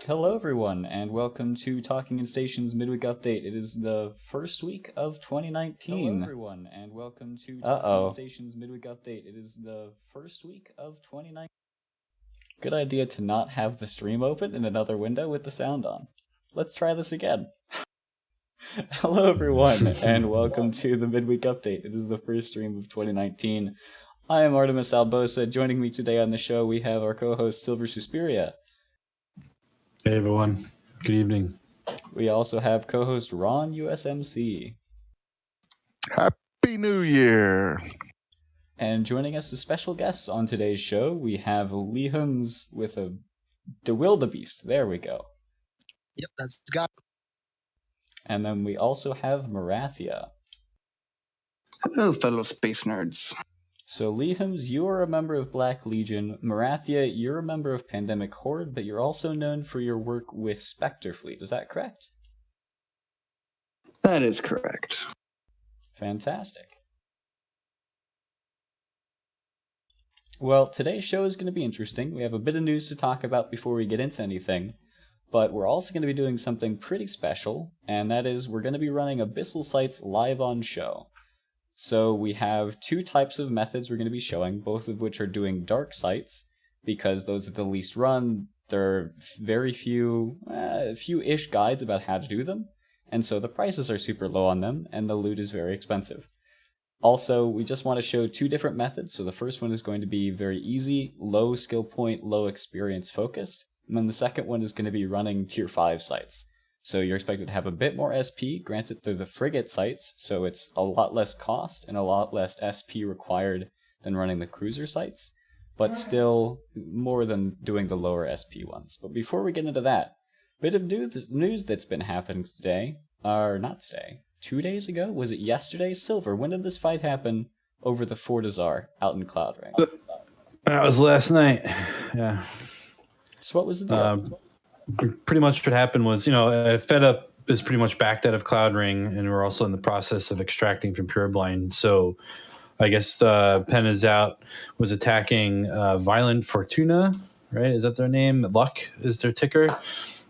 Hello everyone, and welcome to Talking in Station's midweek update. It is the first week of 2019. Hello everyone, and welcome to Talking in Station's midweek update. It is the first week of 2019. Good idea to not have the stream open in another window with the sound on. Let's try this again. Hello everyone, and welcome to the midweek update. It is the first stream of 2019. I am Artimus Albosa. Joining me today on the show, we have our co-host Silver Suspiria. Hey everyone, good evening. We also have co-host RonUSMC. Happy New Year! And joining us as special guests on today's show, we have Leehams with a DaWildabeast. There we go. Yep, that's got. And then we also have Morathia. Hello, fellow space nerds. So Leehams, you are a member of Black Legion. Morathia, you're a member of Pandemic Horde, but you're also known for your work with Spectre Fleet. Is that correct? That is correct. Fantastic. Well, today's show is going to be interesting. We have a bit of news to talk about before we get into anything, but we're also going to be doing something pretty special, and that is we're going to be running Abyssal sites live on show. So we have two types of methods we're going to be showing, both of which are doing dark sites, because those are the least run. There are very few-ish guides about how to do them, and so the prices are super low on them, and the loot is very expensive. Also, we just want to show two different methods. So the first one is going to be very easy, low skill point, low experience focused, and then the second one is going to be running tier 5 sites. So you're expected to have a bit more SP, granted they're the Frigate sites, so it's a lot less cost and a lot less SP required than running the cruiser sites, but still more than doing the lower SP ones. But before we get into that, a bit of news that's been happening today, or not today, 2 days ago? Was it yesterday? Silver, when did this fight happen over the Fortizar out in Cloud Ring? That was last night, yeah. So what was the deal? Pretty much what happened was, FedUp is pretty much backed out of Cloud Ring, and we're also in the process of extracting from Pureblind. So I guess Pen is out, was attacking Violent Fortuna, right? Is that their name? Luck is their ticker.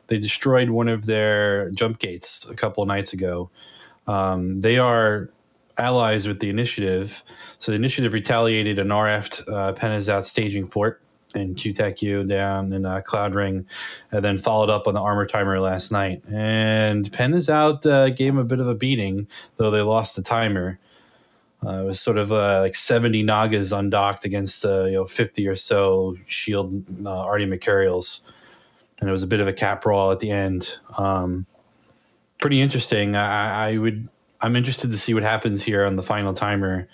They destroyed one of their jump gates a couple of nights ago. They are allies with the Initiative. So the Initiative retaliated and RF'd Pen is out staging Fort and QTech down in Cloud Ring, and then followed up on the armor timer last night. And Pen is out gave him a bit of a beating, though they lost the timer. It was sort of like 70 Nagas undocked against 50 or so shield Arty Materials, and it was a bit of a cat brawl at the end. Pretty interesting. I'm interested to see what happens here on the final timer.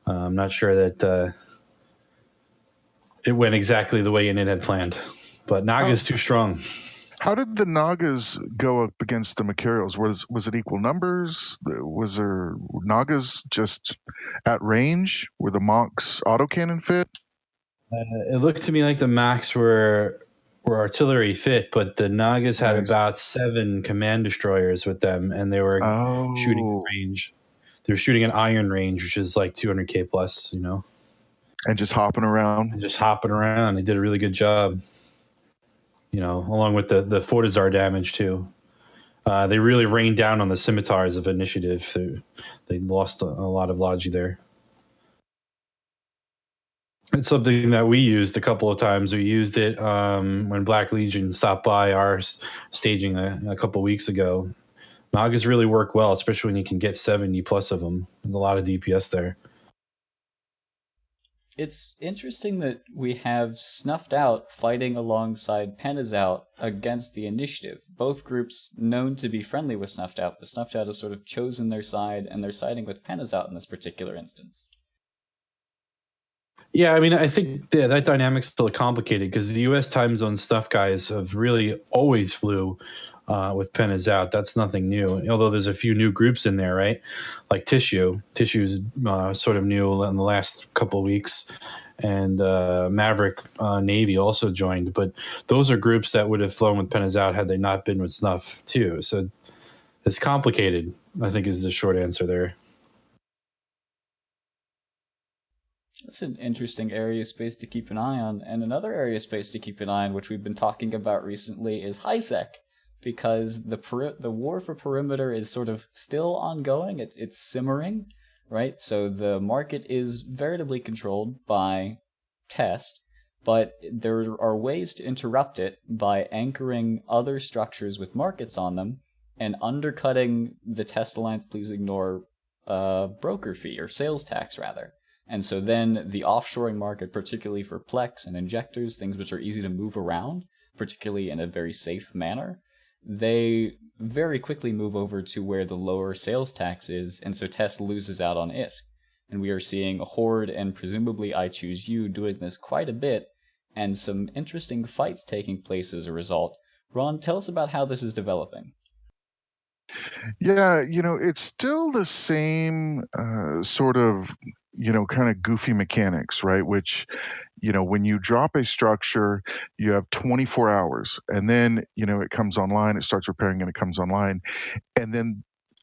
I'm not sure that it went exactly the way Init had planned, but Naga's too strong. How did the Nagas go up against the Mercurials? Was it equal numbers? Was there Nagas just at range? Were the Monks autocannon fit? It looked to me like the Max were artillery fit, but the Nagas had about 7 command destroyers with them, and they were shooting at range. They were shooting at iron range, which is like 200k plus, And just hopping around. They did a really good job, along with the Fortizar damage too. They really rained down on the scimitars of Initiative. They lost a lot of logi there. It's something that we used a couple of times. We used it when Black Legion stopped by our staging a couple of weeks ago. Nagas really work well, especially when you can get 70 plus of them. There's a lot of DPS there. It's interesting that we have Snuffed Out fighting alongside Penizout against the Initiative. Both groups known to be friendly with Snuffed Out, but Snuffed Out has sort of chosen their side, and they're siding with Penizout in this particular instance. Yeah, I mean, I think that dynamic's still complicated because the U.S. time zone stuff guys have really always flew with Pen is out. That's nothing new, although there's a few new groups in there, right? Like Tissue. Tissue's sort of new in the last couple of weeks, and Maverick Navy also joined. But those are groups that would have flown with Pen is out had they not been with Snuff, too. So it's complicated, I think, is the short answer there. That's an interesting area of space to keep an eye on. And another area of space to keep an eye on, which we've been talking about recently, is Highsec. Because the war for perimeter is sort of still ongoing. It's simmering, right? So the market is veritably controlled by test, but there are ways to interrupt it by anchoring other structures with markets on them and undercutting the test alliance. Please ignore broker fee or sales tax rather. And so then the offshoring market, particularly for Plex and injectors, things which are easy to move around, particularly in a very safe manner, they very quickly move over to where the lower sales tax is, and so TESS loses out on ISK. And we are seeing Horde and presumably I Choose You doing this quite a bit, and some interesting fights taking place as a result. Ron, tell us about how this is developing. Yeah, it's still the same sort of, kind of goofy mechanics, right? Which, when you drop a structure, you have 24 hours, and then, it comes online, it starts repairing, and it comes online. And then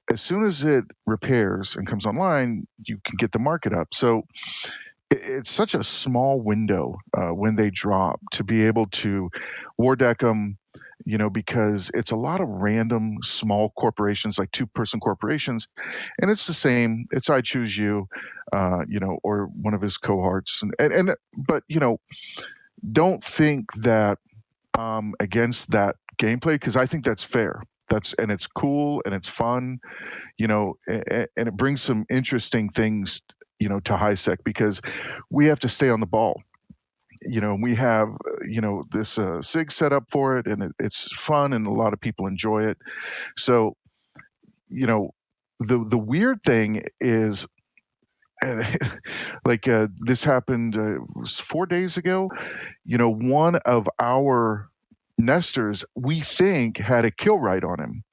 as soon as it repairs and comes online, you can get the market up. So it's such a small window when they drop to be able to war deck them, because it's a lot of random small corporations, like two-person corporations, and it's the same. It's I Choose You, or one of his cohorts, but don't think that against that gameplay, because I think that's fair. And it's cool and it's fun, and it brings some interesting things, to Highsec, because we have to stay on the ball. We have, this SIG set up for it, and it's fun, and a lot of people enjoy it. So, the weird thing is, like this happened 4 days ago. One of our nesters, we think, had a kill right on him.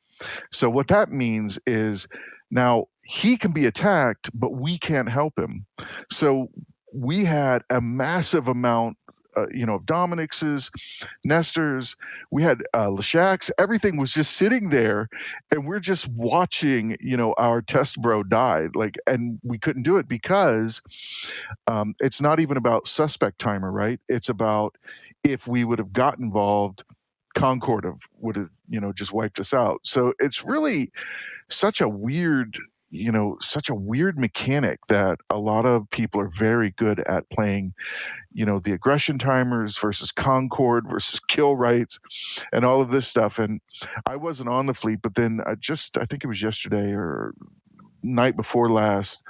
So what that means is now he can be attacked, but we can't help him. So we had a massive amount, of Dominic's, Nestors. We had Lashak's. Everything was just sitting there, and we're just watching, our test bro die. And we couldn't do it because it's not even about suspect timer, right? It's about if we would have got involved, Concord would have, just wiped us out. So it's really such a weird mechanic that a lot of people are very good at playing, the aggression timers versus Concord versus kill rights and all of this stuff. And I wasn't on the fleet, but then I think it was yesterday or night before last,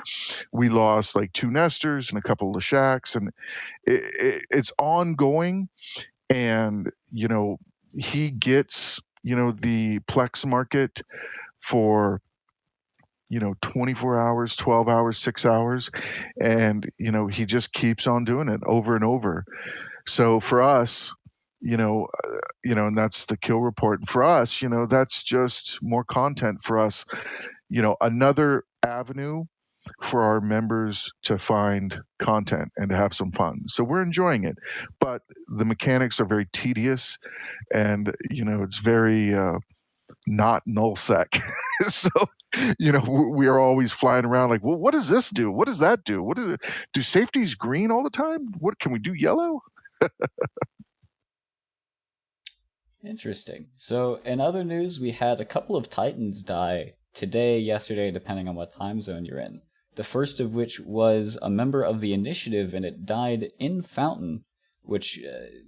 we lost like 2 Nesters and a couple of Lashaks, and it's ongoing. And, he gets, the Plex market for 24 hours, 12 hours, 6 hours, and he just keeps on doing it over and over. So for us, and that's the kill report. And for us, that's just more content for us, another avenue for our members to find content and to have some fun. So we're enjoying it, but the mechanics are very tedious, and it's very not Nullsec. So we are always flying around like, well, what does this do? What does that do? What is it? Do safeties green all the time? What can we do yellow? Interesting. So in other news, we had a couple of Titans die today, yesterday, depending on what time zone you're in. The first of which was a member of the Initiative, and it died in Fountain, which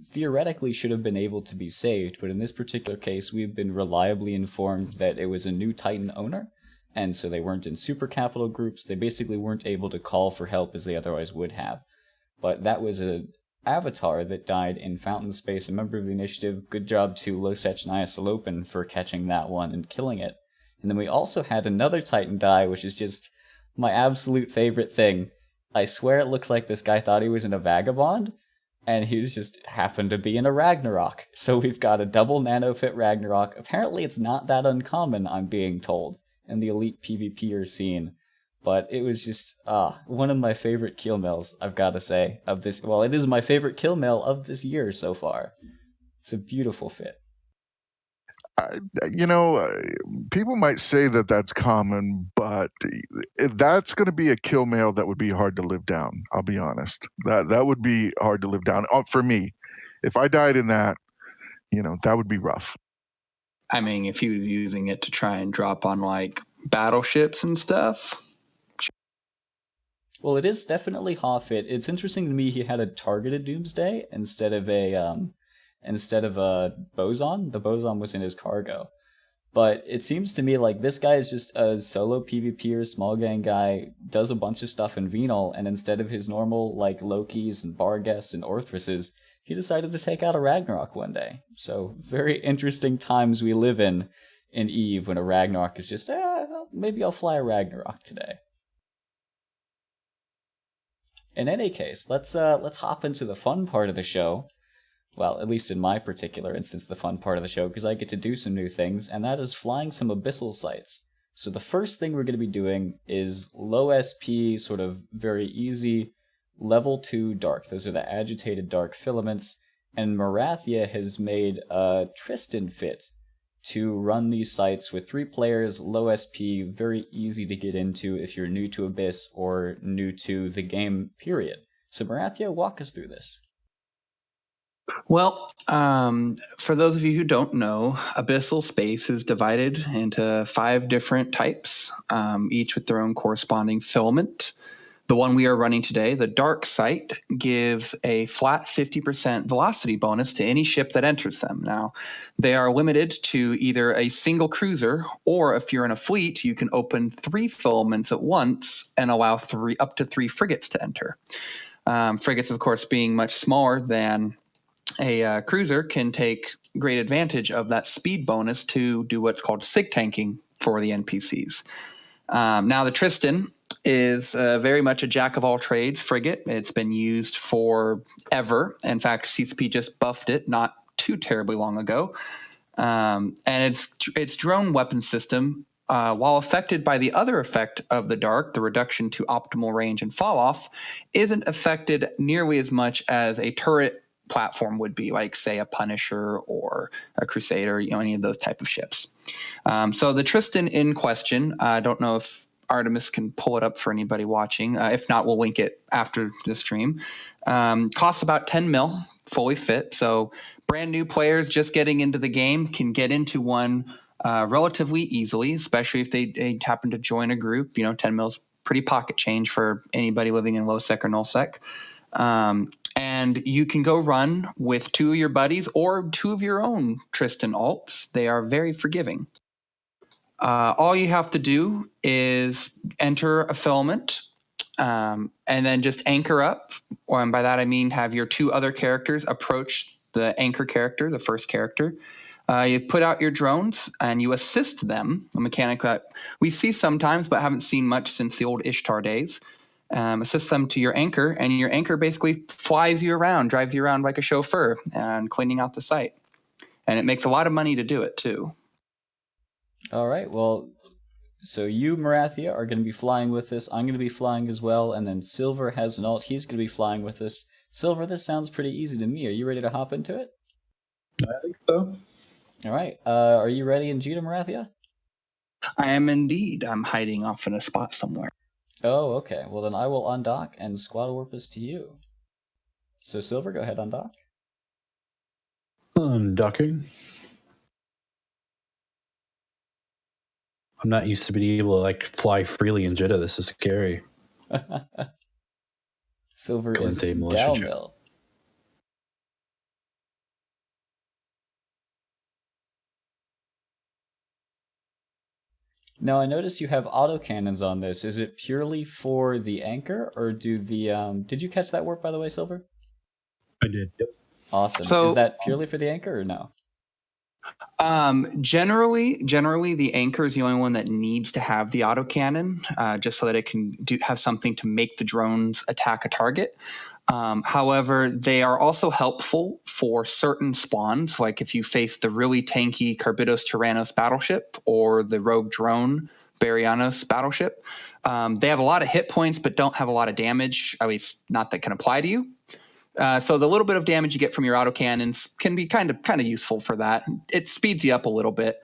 theoretically should have been able to be saved, but in this particular case, we've been reliably informed that it was a new Titan owner, and so they weren't in super capital groups. They basically weren't able to call for help as they otherwise would have. But that was an avatar that died in Fountain Space, a member of the Initiative. Good job to Losech Nyasalopin for catching that one and killing it. And then we also had another Titan die, which is just my absolute favorite thing. I swear it looks like this guy thought he was in a Vagabond, and he was just happened to be in a Ragnarok. So we've got a double nanofit Ragnarok. Apparently it's not that uncommon, I'm being told, in the elite PvPer scene. But it was just one of my favorite kill mails, I've got to say, of this. Well, it is my favorite kill mail of this year so far. It's a beautiful fit. People might say that that's common, but that's going to be a kill mail that would be hard to live down. I'll be honest. That would be hard to live down for me. If I died in that, that would be rough. I mean, if he was using it to try and drop on like battleships and stuff. Well, it is definitely Hoffit. It's interesting to me he had a targeted Doomsday instead of a boson. The boson was in his cargo. But it seems to me like this guy is just a solo PvPer, small gang guy, does a bunch of stuff in Venal, and instead of his normal like Lokis and Barghest and Orthruses, he decided to take out a Ragnarok one day. So very interesting times we live in Eve when a Ragnarok is just, maybe I'll fly a Ragnarok today. In any case, let's hop into the fun part of the show. Well, at least in my particular instance, the fun part of the show, because I get to do some new things, and that is flying some Abyssal sites. So the first thing we're going to be doing is low SP, sort of very easy, level 2 dark. Those are the agitated dark filaments, and Morathia has made a Tristan fit to run these sites with 3 players, low SP, very easy to get into if you're new to Abyss or new to the game, period. So Morathia, walk us through this. Well, for those of you who don't know, abyssal space is divided into 5 different types, each with their own corresponding filament. The one we are running today, the dark site, gives a flat 50% velocity bonus to any ship that enters them. Now, they are limited to either a single cruiser, or if you're in a fleet, you can open 3 filaments at once and allow up to 3 frigates to enter. Frigates, of course, being much smaller than a cruiser, can take great advantage of that speed bonus to do what's called sig tanking for the NPCs. Now, the Tristan is very much a jack of all trades frigate. It's been used forever. In fact, CCP just buffed it not too terribly long ago. And its drone weapon system, while affected by the other effect of the dark, the reduction to optimal range and fall off, isn't affected nearly as much as a turret platform would be, like say a Punisher or a Crusader, any of those type of ships. So the Tristan in question, I don't know if Artimus can pull it up for anybody watching. If not, we'll link it after the stream. Costs about 10 mil, fully fit. So brand new players just getting into the game can get into one relatively easily, especially if they happen to join a group. 10 mil's pretty pocket change for anybody living in low sec or null sec. And you can go run with 2 of your buddies or 2 of your own Tristan alts. They are very forgiving. All you have to do is enter a filament and then just anchor up. And by that I mean have your 2 other characters approach the anchor character, the first character. You put out your drones and you assist them, a mechanic that we see sometimes but haven't seen much since the old Ishtar days. Assist them to your anchor, and your anchor basically flies you around, drives you around like a chauffeur and cleaning out the site. And it makes a lot of money to do it too. All right, well, so you, Morathia, are going to be flying with us. I'm going to be flying as well, and then Silver has an alt. He's going to be flying with us. Silver, this sounds pretty easy to me. Are you ready to hop into it? I think so. All right, are you ready in Jita, Morathia? I am indeed. I'm hiding off in a spot somewhere. Oh, okay. Well, then I will undock and squad warp us to you. So, Silver, go ahead, undock. Undocking. I'm not used to being able to fly freely in Jeddah. This is scary. Silver Clemente is militia Galmil. Now, I notice you have autocannons on this. Is it purely for the anchor, or do the... Did you catch that warp, by the way, Silver? I did, yep. Awesome. So, is that purely for the anchor, or no? Generally, the anchor is the only one that needs to have the autocannon, just so that it can have something to make the drones attack a target. However, they are also helpful for certain spawns, like if you face the really tanky Carbitos Tyrannos battleship or the rogue drone Barianos battleship. They have a lot of hit points but don't have a lot of damage, at least not that can apply to you. So the little bit of damage you get from your autocannons can be kind of useful for that. It speeds you up a little bit.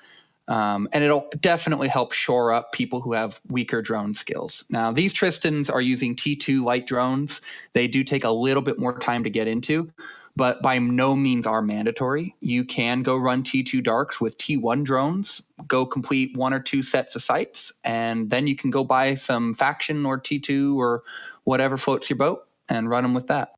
And it'll definitely help shore up people who have weaker drone skills. Now, these Tristans are using T2 light drones. They do take a little bit more time to get into, but by no means are mandatory. You can go run T2 darks with T1 drones, go complete 1 or 2 sets of sites, and then you can go buy some faction or T2 or whatever floats your boat and run them with that.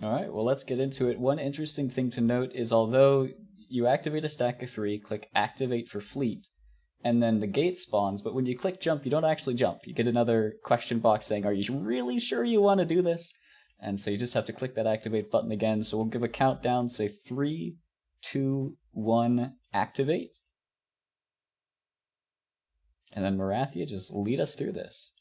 All right, well, let's get into it. One interesting thing to note is although you activate a stack of 3, click activate for fleet, and then the gate spawns, but when you click jump, you don't actually jump. You get another question box saying, are you really sure you want to do this? And so you just have to click that activate button again. So we'll give a countdown, say 3, 2, 1, activate. And then Morathia, just lead us through this.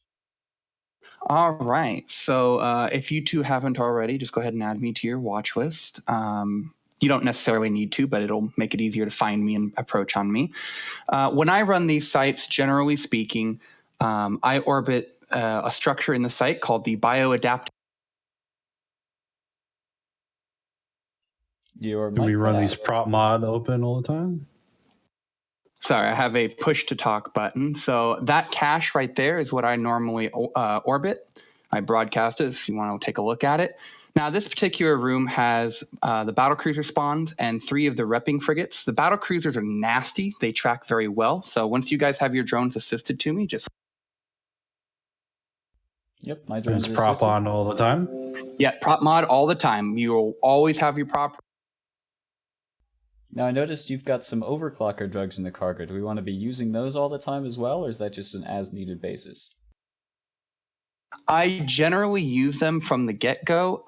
All right. So if you two haven't already, just go ahead and add me to your watch list. You don't necessarily need to, but it'll make it easier to find me and approach on me. When I run these sites, generally speaking, I orbit a structure in the site called the bioadaptive. Can we run these prop mod open all the time? Sorry, I have a push to talk button. So that cache right there is what I normally orbit. I broadcast it if you want to take a look at it. Now, this particular room has the battlecruiser spawns and 3 of the repping frigates. The battlecruisers are nasty. They track very well. So once you guys have your drones assisted to me, just... Yep, my drones are prop assisted. on all the time? Yeah, prop mod all the time. You will always have your prop. Now, I noticed you've got some overclocker drugs in the cargo. Do we want to be using those all the time as well, or is that just an as-needed basis? I generally use them from the get-go.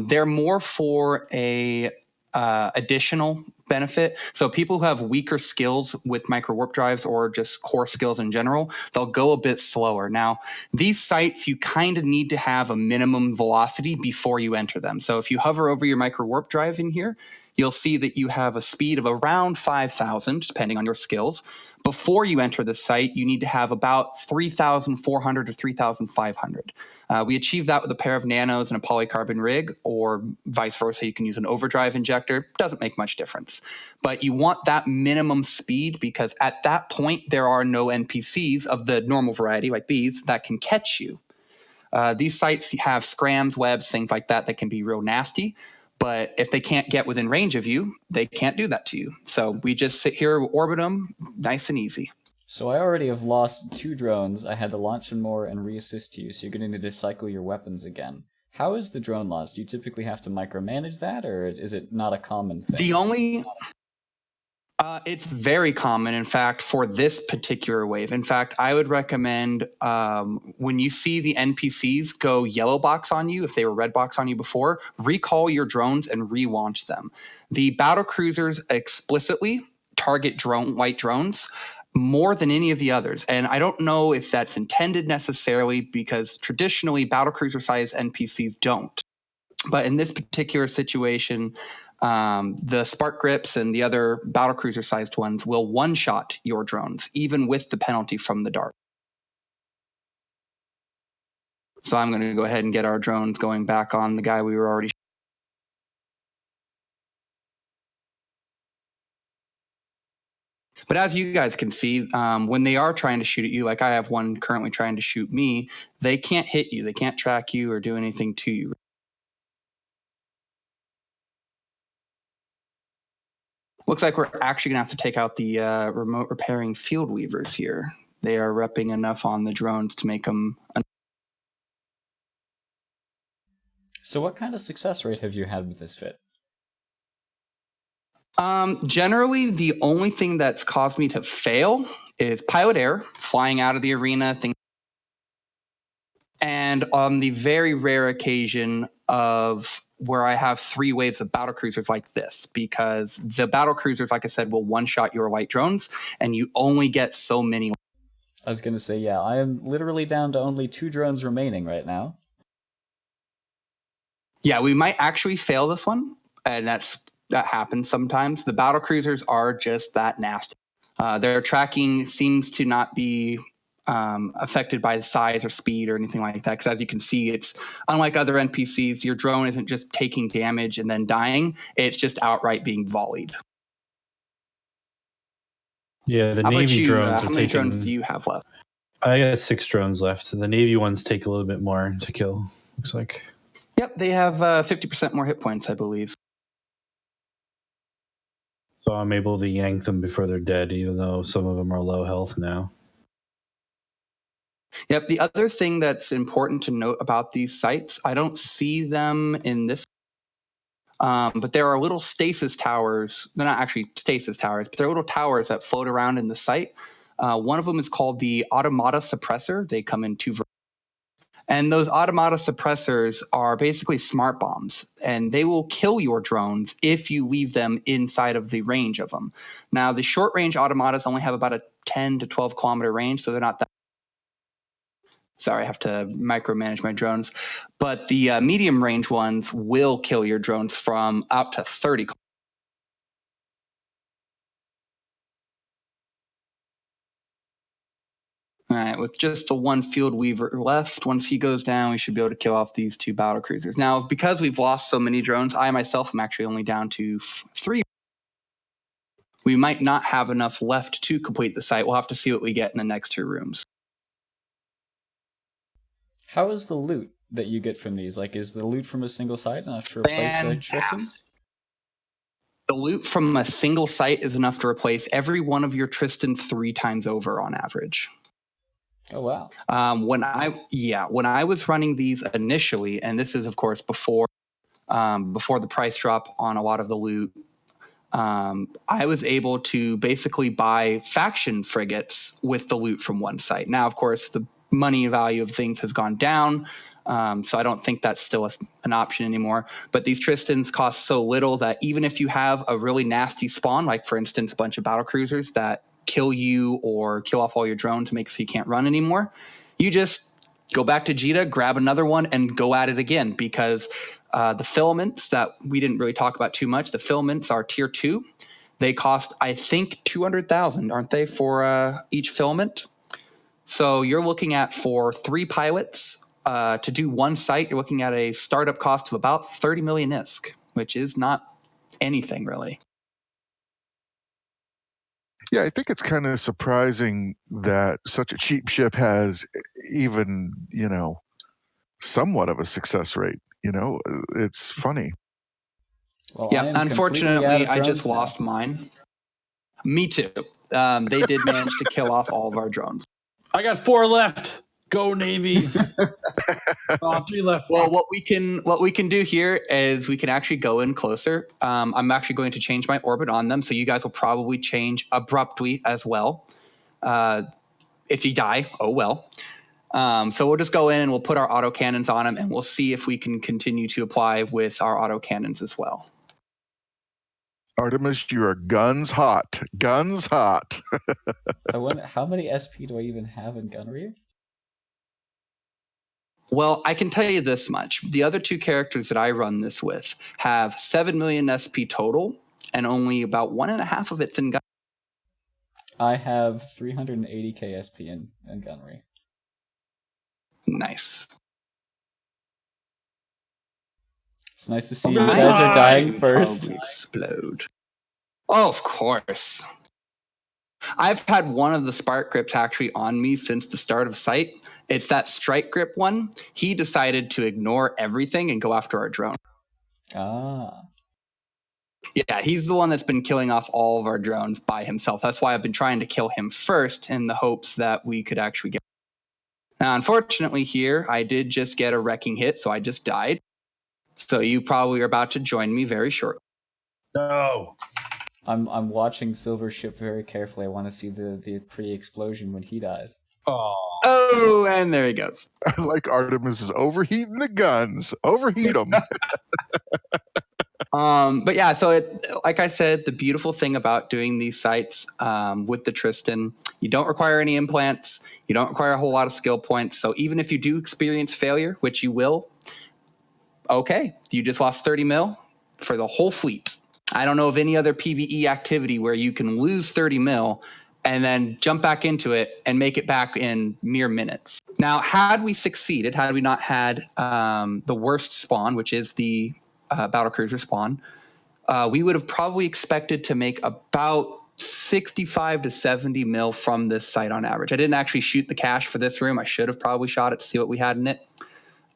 They're more for a additional benefit. So people who have weaker skills with micro warp drives or just core skills in general, they'll go a bit slower. Now, these sites, you kind of need to have a minimum velocity before you enter them. So if you hover over your micro warp drive in here, you'll see that you have a speed of around 5,000, depending on your skills. Before you enter the site, you need to have about 3,400 to 3,500. We achieve that with a pair of nanos and a polycarbon rig, or vice versa. You can use an overdrive injector. Doesn't make much difference. But you want that minimum speed because at that point, there are no NPCs of the normal variety like these that can catch you. These sites have scrams, webs, things like that that can be real nasty. But if they can't get within range of you, they can't do that to you. So we just sit here, orbit them, nice and easy. So I already have lost 2 drones. I had to launch some more and reassist you, so you're going to need to cycle your weapons again. How is the drone loss? Do you typically have to micromanage that, or is it not a common thing? It's very common, in fact, for this particular wave. In fact, I would recommend when you see the NPCs go yellow box on you, if they were red box on you before, recall your drones and relaunch them. The battle cruisers explicitly target white drones more than any of the others. And I don't know if that's intended necessarily because traditionally battle cruiser size NPCs don't. But in this particular situation, the Spark Grips and the other battlecruiser sized ones will one-shot your drones, even with the penalty from the dart. So I'm going to go ahead and get our drones going back on the guy we were already. But as you guys can see, when they are trying to shoot at you, like I have one currently trying to shoot me, they can't hit you. They can't track you or do anything to you. Looks like we're actually going to have to take out the remote repairing field weavers here. They are repping enough on the drones to make them... So what kind of success rate have you had with this fit? Generally, the only thing that's caused me to fail is pilot error, flying out of the arena, things. And on the very rare occasion of where I have 3 waves of battlecruisers like this, because the battlecruisers, like I said, will one-shot your light drones, and you only get so many. I was going to say, yeah, I am literally down to only 2 drones remaining right now. Yeah, we might actually fail this one, and that happens sometimes. The battlecruisers are just that nasty. Their tracking seems to not be affected by size or speed or anything like that. Because as you can see, it's unlike other NPCs, your drone isn't just taking damage and then dying. It's just outright being volleyed. Yeah, the How about Navy you? drones How are many taking. drones do you have left? I got 6 drones left. The Navy ones take a little bit more to kill, looks like. Yep, they have 50% more hit points, I believe. So I'm able to yank them before they're dead, even though some of them are low health now. Yep, the other thing that's important to note about these sites, I don't see them in this, but there are little stasis towers. They're not actually stasis towers, but they're little towers that float around in the site. One of them is called the Automata Suppressor. They come in 2 versions. And those automata suppressors are basically smart bombs, and they will kill your drones if you leave them inside of the range of them. Now, the short range automatas only have about a 10 to 12 kilometer range, so they're not that. Sorry, I have to micromanage my drones. But the medium range ones will kill your drones from up to 30 kilometers. All right, with just the one field weaver left, once he goes down, we should be able to kill off these 2 battle cruisers. Now, because we've lost so many drones, I myself am actually only down to 3. We might not have enough left to complete the site. We'll have to see what we get in the next 2 rooms. How is the loot that you get from these? Like, is the loot from a single site enough to replace Tristan's? The loot from a single site is enough to replace every one of your Tristans 3 times over on average. Oh wow! When I was running these initially, and this is of course before the price drop on a lot of the loot, I was able to basically buy faction frigates with the loot from one site. Now, of course, the money value of things has gone down, so I don't think that's still an option anymore. But these Tristans cost so little that even if you have a really nasty spawn, like for instance a bunch of battle cruisers that kill you or kill off all your drones to make it so you can't run anymore, you just go back to Jita, grab another one, and go at it again, because the filaments that we didn't really talk about too much, the filaments are tier 2. They cost, I think, 200,000, aren't they, for each filament? So you're looking at, for 3 pilots to do one site, you're looking at a startup cost of about 30 million ISK, which is not anything really. Yeah, I think it's kind of surprising that such a cheap ship has even, somewhat of a success rate. It's funny. Well, yeah, unfortunately, I just lost mine. Me too. They did manage to kill off all of our drones. I got 4 left. Go Navies. 3 left. Well, what we can do here is we can actually go in closer. I'm actually going to change my orbit on them, so you guys will probably change abruptly as well. If you die, oh well. So we'll just go in and we'll put our autocannons on them, and we'll see if we can continue to apply with our autocannons as well. Artimus, you are guns hot. Guns hot. I wonder, how many SP do I even have in gunnery? Well, I can tell you this much. The other 2 characters that I run this with have 7 million SP total, and only about 1.5 of it's in gun. I have 380k SP in gunnery. Nice. It's nice to see you guys are dying first. Explode. Oh, of course. I've had one of the spark grips actually on me since the start of site. It's that strike grip one. He decided to ignore everything and go after our drone. Ah. Yeah, he's the one that's been killing off all of our drones by himself. That's why I've been trying to kill him first in the hopes that we could actually get. Now, unfortunately here, I did just get a wrecking hit, so I just died. So you probably are about to join me very shortly. No. I'm watching Silver Ship very carefully. I want to see the pre-explosion when he dies. Oh, and there he goes. I like Artemis is overheating the guns. Overheat them. But yeah, so like I said, the beautiful thing about doing these sites with the Tristan, you don't require any implants. You don't require a whole lot of skill points. So even if you do experience failure, which you will, okay, you just lost 30 mil for the whole fleet. I don't know of any other PvE activity where you can lose 30 mil and then jump back into it and make it back in mere minutes. Now, had we succeeded, had we not had the worst spawn, which is the battlecruiser spawn, we would have probably expected to make about 65 to 70 mil from this site on average. I didn't actually shoot the cache for this room. I should have probably shot it to see what we had in it.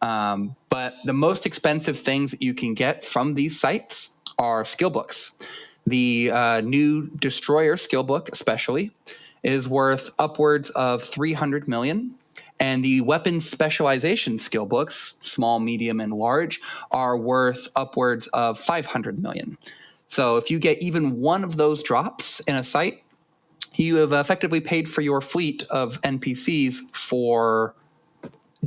But the most expensive things that you can get from these sites are skill books. The new Destroyer skill book, especially, is worth upwards of 300 million. And the weapons specialization skill books, small, medium, and large, are worth upwards of 500 million. So if you get even one of those drops in a site, you have effectively paid for your fleet of NPCs for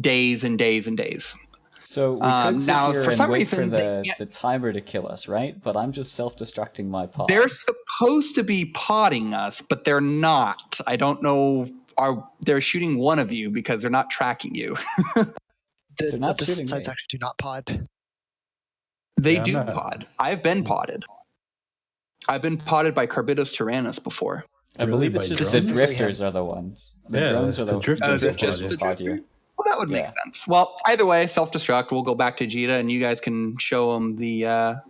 days and days and days. So we could sit now, here for and some wait reason, for the timer to kill us, right? But I'm just self-destructing my pod. They're supposed to be podding us, but they're not. I don't know. They're shooting one of you because they're not tracking you. They're not the shooting sites me. actually do not pod. They Yeah, do I'm not- pod. I've been podded. I've been podded by Carbitos Tyrannus before. I Really, believe it's by just the drones? drifters are the ones. The Yeah, drones are the the drifters drifters will pod will you. pod you. Well, that would make sense. Well, either way, self-destruct. We'll go back to Jita, and you guys can show them the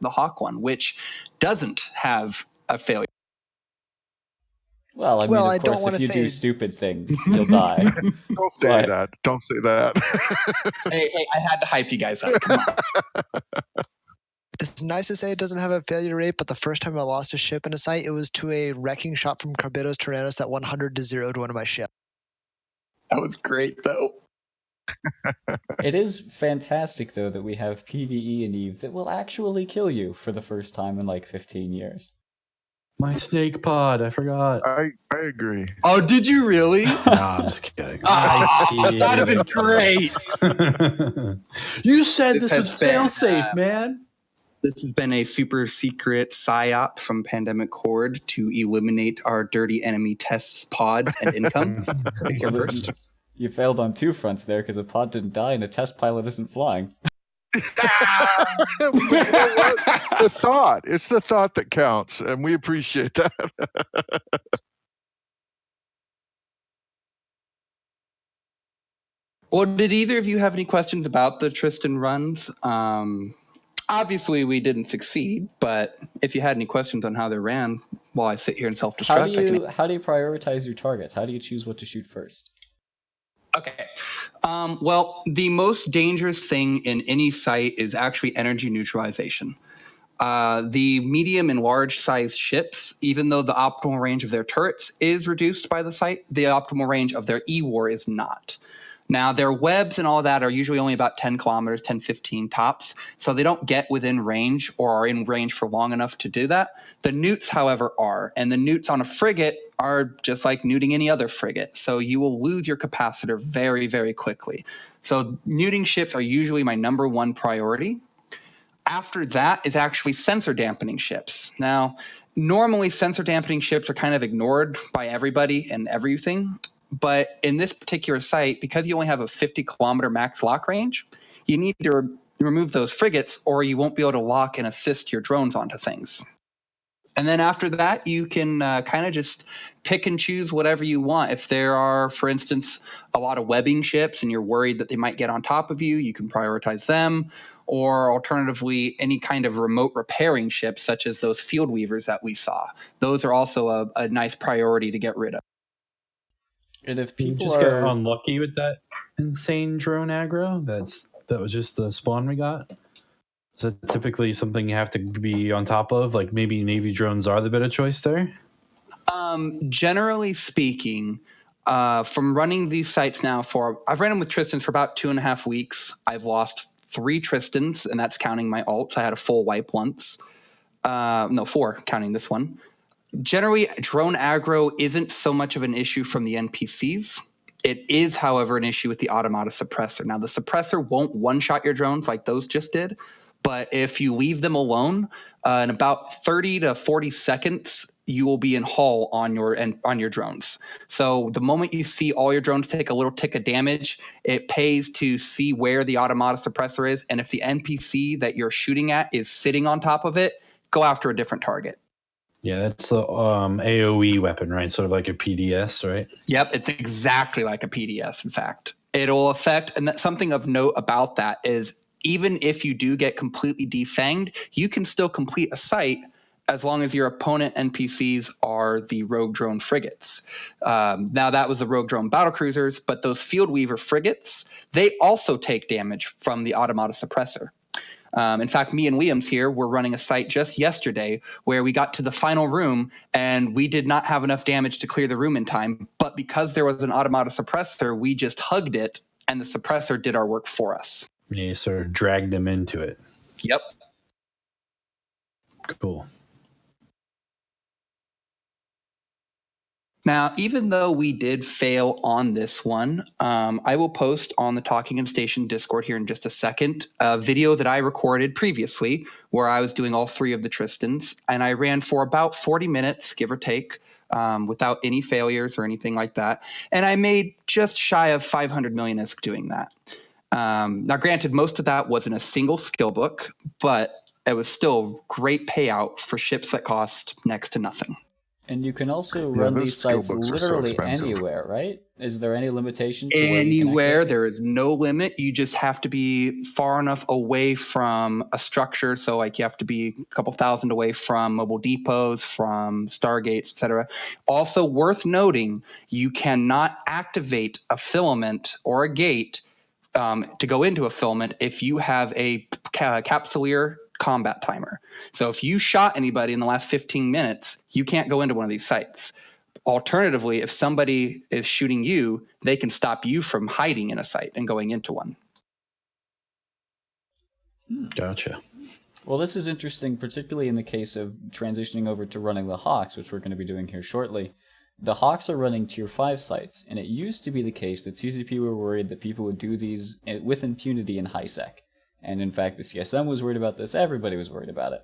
Hawk one, which doesn't have a failure. Well, I mean, Well, of I don't course, wanna if you do say- stupid things, you'll die. Don't say But- that. Don't say that. hey, I had to hype you guys up. Come on. It's nice to say it doesn't have a failure rate, but the first time I lost a ship in a site, it was to a wrecking shot from Carbitos Tyrannus that 100-0 to one of my ships. That was great, though. It is fantastic, though, that we have PvE in EVE that will actually kill you for the first time in like 15 years. My snake pod, I forgot. I agree. Oh, did you really? No, I'm just kidding. That'd have been great. You said This this has was fail been, safe, man. This has been a super secret psyop from Pandemic Horde to eliminate our dirty enemy tests, pods, and income. Heard it here first. You failed on two fronts there because a pod didn't die and a test pilot isn't flying. You know what? The thought. It's the thought that counts, and we appreciate that. Well, did either of you have any questions about the Tristan runs? Obviously, we didn't succeed, but if you had any questions on how they ran while I sit here and self-destruct, How do you prioritize your targets? How do you choose what to shoot first? Okay. Well, the most dangerous thing in any site is actually energy neutralization. The medium and large size ships, even though the optimal range of their turrets is reduced by the site, the optimal range of their E-war is not. Now, their webs and all that are usually only about 10 kilometers, 10, 15 tops, so they don't get within range or are in range for long enough to do that. The newts, however, are, and the newts on a frigate are just like neuting any other frigate, so you will lose your capacitor very, very quickly. So neuting ships are usually my number one priority. After that is actually sensor dampening ships. Now, normally sensor dampening ships are kind of ignored by everybody and everything. But in this particular site, because you only have a 50-kilometer max lock range, you need to remove those frigates or you won't be able to lock and assist your drones onto things. And then after that, you can kind of just pick and choose whatever you want. If there are, for instance, a lot of webbing ships and you're worried that they might get on top of you, you can prioritize them. Or alternatively, any kind of remote repairing ships, such as those field weavers that we saw. Those are also a nice priority to get rid of. And if You people just get are unlucky with that insane drone aggro. That was just the spawn we got. Is that typically something you have to be on top of? Like maybe Navy drones are the better choice there? Generally speaking, from running these sites now I've ran them with Tristans for about 2.5 weeks. I've lost 3 Tristans, and that's counting my ults. I had a full wipe once. No, 4, counting this one. Generally, drone aggro isn't so much of an issue from the NPCs. It is, however, an issue with the automata suppressor. Now, the suppressor won't one-shot your drones like those just did, but if you leave them alone, in about 30 to 40 seconds, you will be in hull on your drones. So the moment you see all your drones take a little tick of damage, it pays to see where the automata suppressor is, and if the NPC that you're shooting at is sitting on top of it, go after a different target. Yeah, that's the AoE weapon, right? Sort of like a PDS, right? Yep, it's exactly like a PDS, in fact. It'll affect, and something of note about that is even if you do get completely defanged, you can still complete a site as long as your opponent NPCs are the Rogue Drone frigates. Now, that was the Rogue Drone battlecruisers, but those Field Weaver frigates, they also take damage from the Automata Suppressor. In fact, me and Liam's here were running a site just yesterday where we got to the final room and we did not have enough damage to clear the room in time. But because there was an Automata Suppressor, we just hugged it and the suppressor did our work for us. Yeah, you sort of dragged them into it. Yep. Cool. Now, even though we did fail on this one, I will post on the Talking in Station Discord here in just a second a video that I recorded previously where I was doing all three of the Tristans, and I ran for about 40 minutes, give or take, without any failures or anything like that. And I made just shy of 500 million ISK doing that. Now, granted, most of that wasn't a single skill book, but it was still great payout for ships that cost next to nothing. And you can also Yeah, run those these skill sites books are so literally expensive. anywhere, right? Is there any limitation to where you can Anywhere, activate? there is no limit. You just have to be far enough away from a structure. So, like, you have to be a couple thousand away from mobile depots, from stargates, etc. Also, worth noting, you cannot activate a filament or a gate to go into a filament if you have a capsuleer combat timer. So if you shot anybody in the last 15 minutes, you can't go into one of these sites. Alternatively, if somebody is shooting you, they can stop you from hiding in a site and going into one. Gotcha. Well, this is interesting, particularly in the case of transitioning over to running the Hawks, which we're going to be doing here shortly. The Hawks are running Tier 5 sites, and it used to be the case that CCP were worried that people would do these with impunity in Highsec. And in fact, the CSM was worried about this, everybody was worried about it.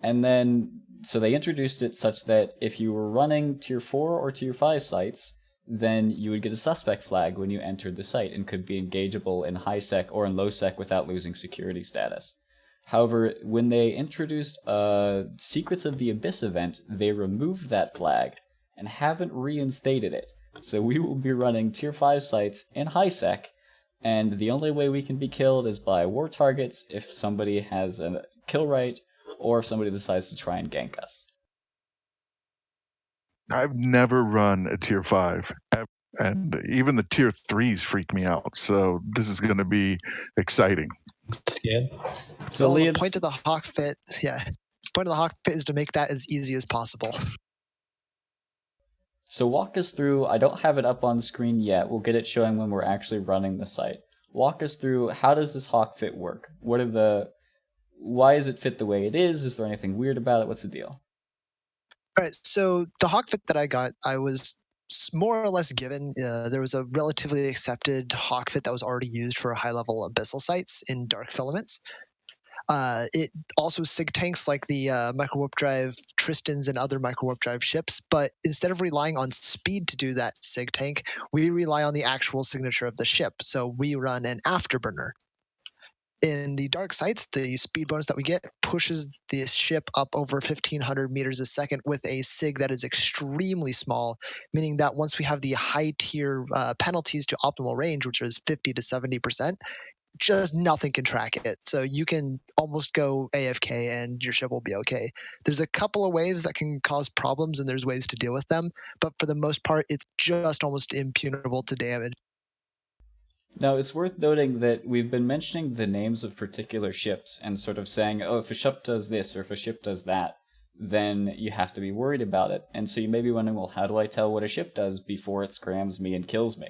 And then, so they introduced it such that if you were running Tier 4 or Tier 5 sites, then you would get a suspect flag when you entered the site and could be engageable in Highsec or in Lowsec without losing security status. However, when they introduced Secrets of the Abyss event, they removed that flag and haven't reinstated it. So we will be running Tier 5 sites in Highsec, and the only way we can be killed is by war targets if somebody has a kill right, or if somebody decides to try and gank us. I've never run a tier 5 ever, and even the tier 3s freak me out. So this is going to be exciting. Yeah. So Well, the Liam's, point of the hawk fit, the point of the hawk fit is to make that as easy as possible. so walk us through, I don't have it up on screen yet, we'll get it showing when we're actually running the site. Walk us through, how does this hawk fit work? Why is it fit the way it is? Is there anything weird about it? What's the deal? All right, so the hawk fit that I got, I was more or less given. There was a relatively accepted hawk fit that was already used for high-level abyssal sites in dark filaments. It also sig tanks like the micro warp drive Tristans and other micro warp drive ships, but instead of relying on speed to do that sig tank, we rely on the actual signature of the ship. So we run an afterburner. In the dark sites, the speed bonus that we get pushes the ship up over 1,500 meters a second with a sig that is extremely small, meaning that once we have the high tier penalties to optimal range, which is 50 to 70%, just nothing can track it. So you can almost go AFK and your ship will be okay. There's a couple of waves that can cause problems and there's ways to deal with them, but for the most part, it's just almost impunable to damage. Now, it's worth noting that we've been mentioning the names of particular ships and sort of saying, oh, if a ship does this or if a ship does that, then you have to be worried about it. And so you may be wondering, well, how do I tell what a ship does before it scrams me and kills me?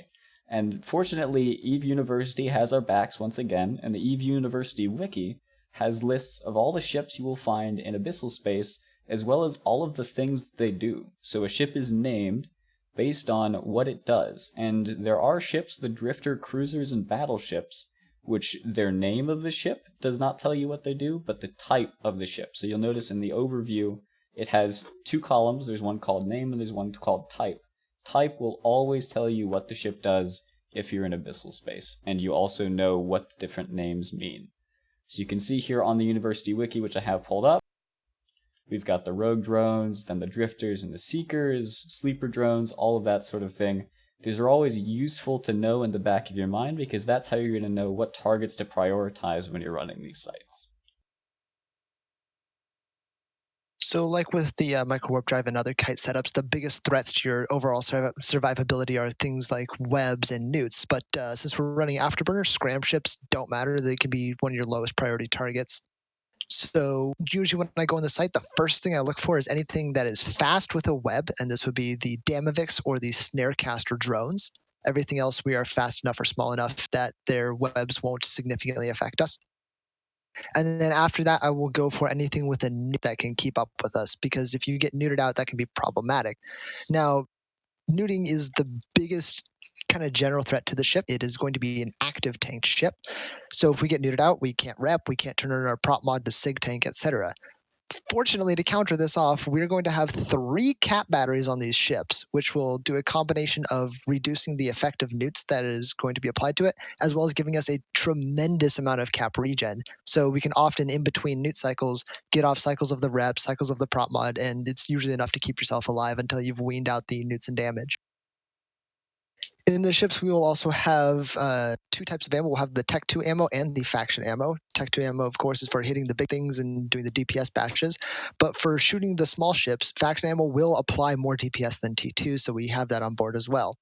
And fortunately, EVE University has our backs once again, and the EVE University wiki has lists of all the ships you will find in abyssal space, as well as all of the things they do. So a ship is named based on what it does. And there are ships, the drifter, cruisers, and battleships, which their name of the ship does not tell you what they do, but the type of the ship. So you'll notice in the overview, it has two columns. There's one called name and there's one called type. Type will always tell you what the ship does if you're in abyssal space, and you also know what the different names mean. So you can see here on the University Wiki, which I have pulled up, We've got the rogue drones, then the drifters and the seekers, sleeper drones, all of that sort of thing. These are always useful to know in the back of your mind because that's how you're going to know what targets to prioritize when you're running these sites. So like with the microwarp drive and other kite setups, the biggest threats to your overall survivability are things like webs and newts. But since we're running afterburners, scram ships don't matter. They can be one of your lowest priority targets. So usually when I go on the site, the first thing I look for is anything that is fast with a web, and this would be the Damavix or the Snarecaster drones. Everything else, we are fast enough or small enough that their webs won't significantly affect us. And then after that, I will go for anything with a newt that can keep up with us, because if you get neutered out, that can be problematic. Now, neuting is the biggest kind of general threat to the ship. It is going to be an active tanked ship. So if we get neutered out, we can't rep, we can't turn on our prop mod to sig tank, etc. Fortunately, to counter this off, we're going to have 3 cap batteries on these ships, which will do a combination of reducing the effect of newts that is going to be applied to it, as well as giving us a tremendous amount of cap regen. So we can often, in between newt cycles, get off cycles of the rep, cycles of the prop mod, and it's usually enough to keep yourself alive until you've weaned out the newts and damage. In the ships, we will also have 2 types of ammo. We'll have the Tech 2 ammo and the faction ammo. Tech 2 ammo, of course, is for hitting the big things and doing the DPS bashes. But for shooting the small ships, faction ammo will apply more DPS than T2, so we have that on board as well.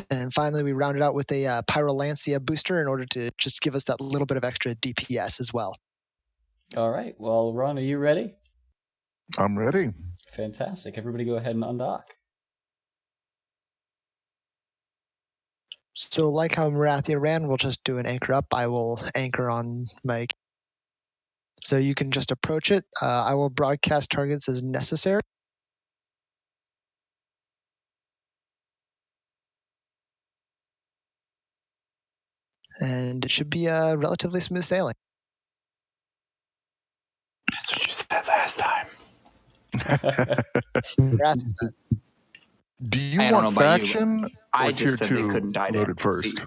And finally, we round it out with a Pyrolancia booster in order to just give us that little bit of extra DPS as well. All right. Well, Ron, are you ready? I'm ready. Fantastic. Everybody go ahead and undock. So like how Morathia ran, we'll just do an anchor up. I will anchor on my... So you can just approach it. I will broadcast targets as necessary. And it should be relatively smooth sailing. That's what you said last time. Morathia said, Do you I don't want know about you, faction I or just tier said they 2 couldn't die to loaded NPC. first?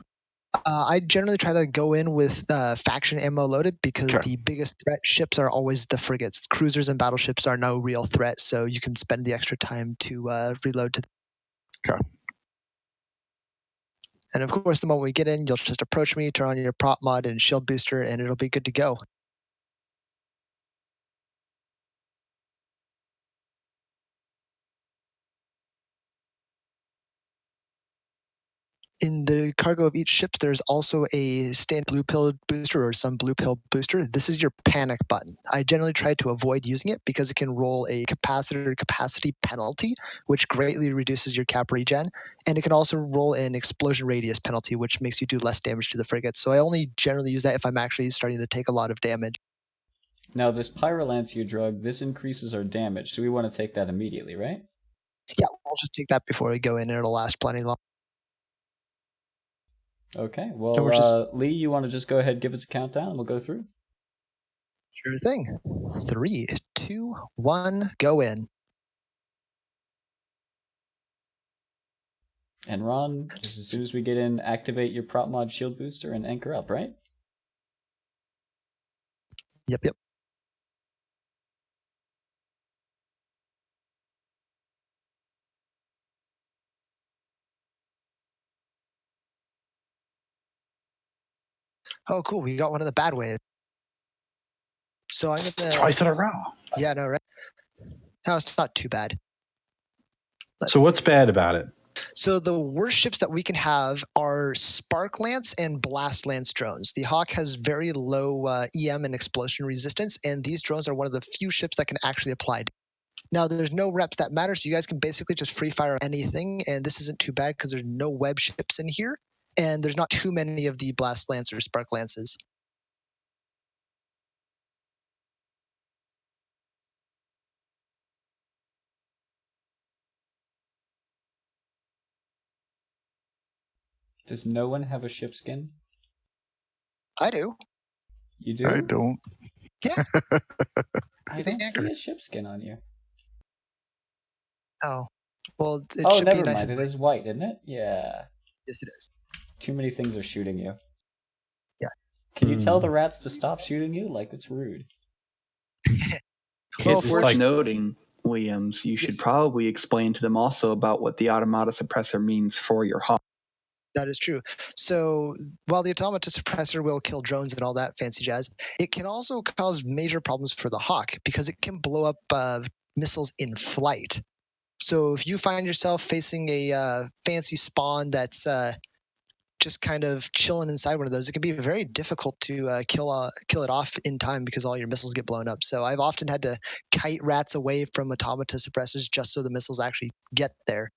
I generally try to go in with faction ammo loaded because Okay. the biggest threat ships are always the frigates. Cruisers and battleships are no real threat, so you can spend the extra time to reload to them. Okay. And of course, the moment we get in, you'll just approach me, turn on your prop mod and shield booster, and it'll be good to go. In the cargo of each ship, there's also a standard blue pill booster or some blue pill booster. This is your panic button. I generally try to avoid using it because it can roll a capacitor capacity penalty, which greatly reduces your cap regen. And it can also roll an explosion radius penalty, which makes you do less damage to the frigate. So I only generally use that if I'm actually starting to take a lot of damage. Now, this Pyrolancia drug, this increases our damage, so we want to take that immediately, right? Yeah, we'll just take that before we go in, and it'll last plenty long. Okay, So well, we're just- Lee, you want to just go ahead and give us a countdown and we'll go through? Sure thing. 3, 2, 1, go in. And Ron, just as soon as we get in, activate your prop mod shield booster and anchor up, right? Yep. Oh, cool. We got one of the bad waves. So I'm gonna... Twice in a row. Yeah, no, right? No, it's not too bad. So what's bad about it? So the worst ships that we can have are Spark Lance and Blast Lance drones. The Hawk has very low EM and explosion resistance, and these drones are one of the few ships that can actually apply. Now, there's no reps that matter, so you guys can basically just free fire anything, and this isn't too bad because there's no web ships in here, and there's not too many of the Blast Lance or Spark Lances. Does no one have a ship skin? I do. You do? I don't. Yeah. I don't see a ship skin on you. Oh. Well, it Oh, should be never nice mind. and It is white, isn't it? Yeah. Yes, it is. Too many things are shooting you. Yeah. Can you tell the rats to stop shooting you? Like, it's rude. Well, It's for worth noting, Williams, you should probably explain to them also about what the automata suppressor means for your Hawk. That is true. So while the automata suppressor will kill drones and all that fancy jazz, it can also cause major problems for the Hawk because it can blow up missiles in flight. So if you find yourself facing a fancy spawn that's just kind of chilling inside one of those, it can be very difficult to kill it off in time because all your missiles get blown up. So I've often had to kite rats away from automata suppressors just so the missiles actually get there.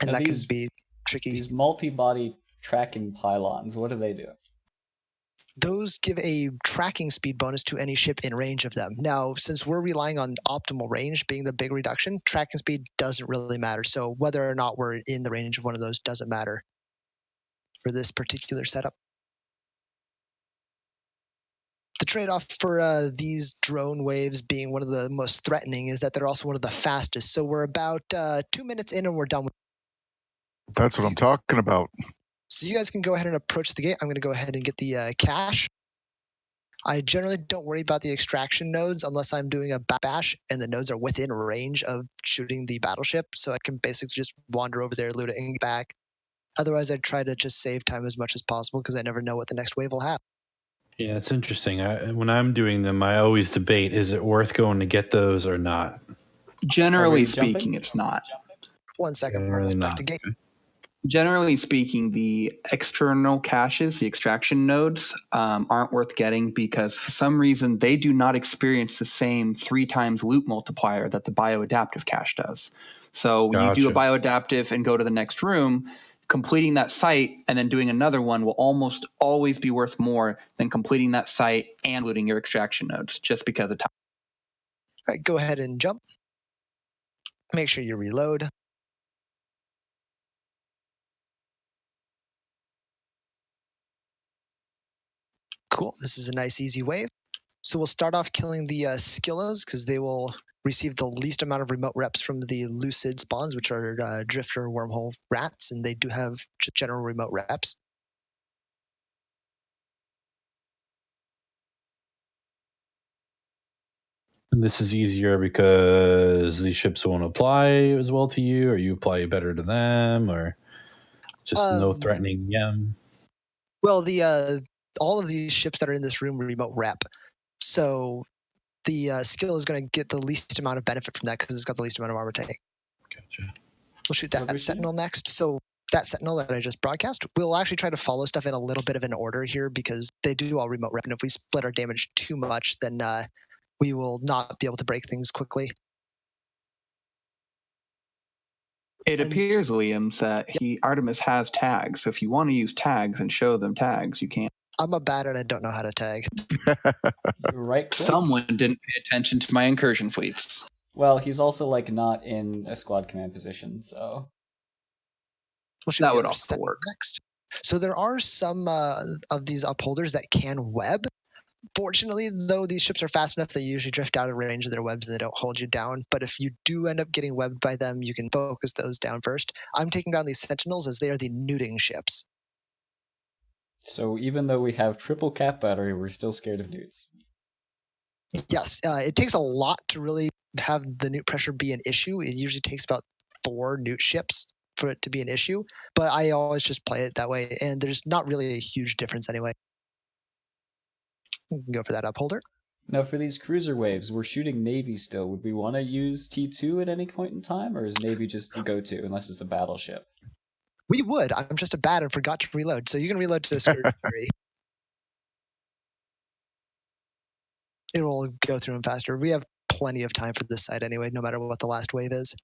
And Now that can be tricky. These multi-body tracking pylons, what do they do? Those give a tracking speed bonus to any ship in range of them. Now, since we're relying on optimal range being the big reduction, tracking speed doesn't really matter. So whether or not we're in the range of one of those doesn't matter for this particular setup. The trade-off for these drone waves being one of the most threatening is that they're also one of the fastest. So we're about 2 minutes in and we're done with. That's what I'm talking about. So you guys can go ahead and approach the gate. I'm going to go ahead and get the cache. I generally don't worry about the extraction nodes unless I'm doing a bash and the nodes are within range of shooting the battleship. So I can basically just wander over there, loot it, and get back. Otherwise, I'd try to just save time as much as possible because I never know what the next wave will have. Yeah, it's interesting. When I'm doing them, I always debate, is it worth going to get those or not? Generally speaking, it's not. 1 second. Generally Almost back not. to gate. Generally speaking, the external caches, the extraction nodes, aren't worth getting because for some reason they do not experience the same 3 times loot multiplier that the bioadaptive cache does. So when you do a bioadaptive and go to the next room, completing that site and then doing another one will almost always be worth more than completing that site and looting your extraction nodes just because of time. All right, go ahead and jump. Make sure you reload. Cool. This is a nice, easy wave. So we'll start off killing the Skillas because they will receive the least amount of remote reps from the Lucid spawns, which are Drifter wormhole rats, and they do have general remote reps. And this is easier because these ships won't apply as well to you, or you apply better to them, or just no threatening them. Well, the all of these ships that are in this room remote rep, so the skill is going to get the least amount of benefit from that because it's got the least amount of armor tank. Gotcha. We'll shoot that Sentinel next. So that Sentinel that I just broadcast, we'll actually try to follow stuff in a little bit of an order here because they do all remote rep, and if we split our damage too much, then we will not be able to break things quickly. It appears, Williams, that Artimus has tags. So if you want to use tags and show them tags, you can. I'm a bad and I don't know how to tag. You're right. Someone didn't pay attention to my incursion fleets. Well, he's also like not in a squad command position, so that would also work. Next. So there are some of these upholders that can web. Fortunately, though, these ships are fast enough, they usually drift out of range of their webs and they don't hold you down. But if you do end up getting webbed by them, you can focus those down first. I'm taking down these Sentinels as they are the neuting ships. So even though we have triple cap battery, we're still scared of newts. Yes, it takes a lot to really have the newt pressure be an issue. It usually takes about 4 newt ships for it to be an issue. But I always just play it that way, and there's not really a huge difference anyway. We can go for that upholder. Now, for these cruiser waves, we're shooting Navy still. Would we want to use T2 at any point in time, or is Navy just the go-to unless it's a battleship? We would. I'm just a bad and forgot to reload, so you can reload to the skirt. It will go through them faster. We have plenty of time for this side anyway, no matter what the last wave is.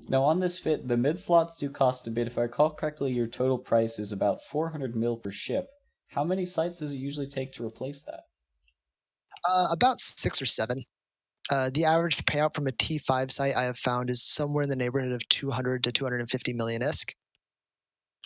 Now, on this fit, the mid slots do cost a bit. If I recall correctly, your total price is about 400 mil per ship. How many sites does it usually take to replace that? About 6 or 7. The average payout from a T5 site I have found is somewhere in the neighborhood of 200 to 250 million ISK.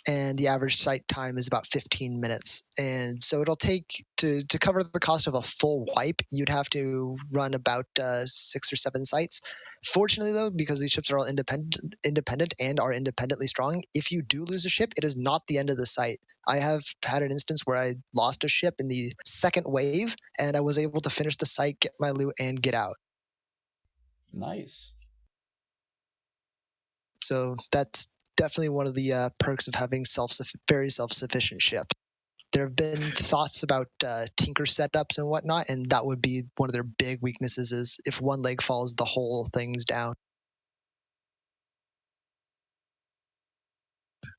and the average site time is about 15 minutes. And so it'll take, to cover the cost of a full wipe, you'd have to run about 6 or 7 sites. Fortunately, though, because these ships are all independent and are independently strong, if you do lose a ship, it is not the end of the site. I have had an instance where I lost a ship in the second wave, and I was able to finish the site, get my loot, and get out. Nice. So that's definitely one of the perks of having very self-sufficient ship. There have been thoughts about tinker setups and whatnot, and that would be one of their big weaknesses is if one leg falls, the whole thing's down.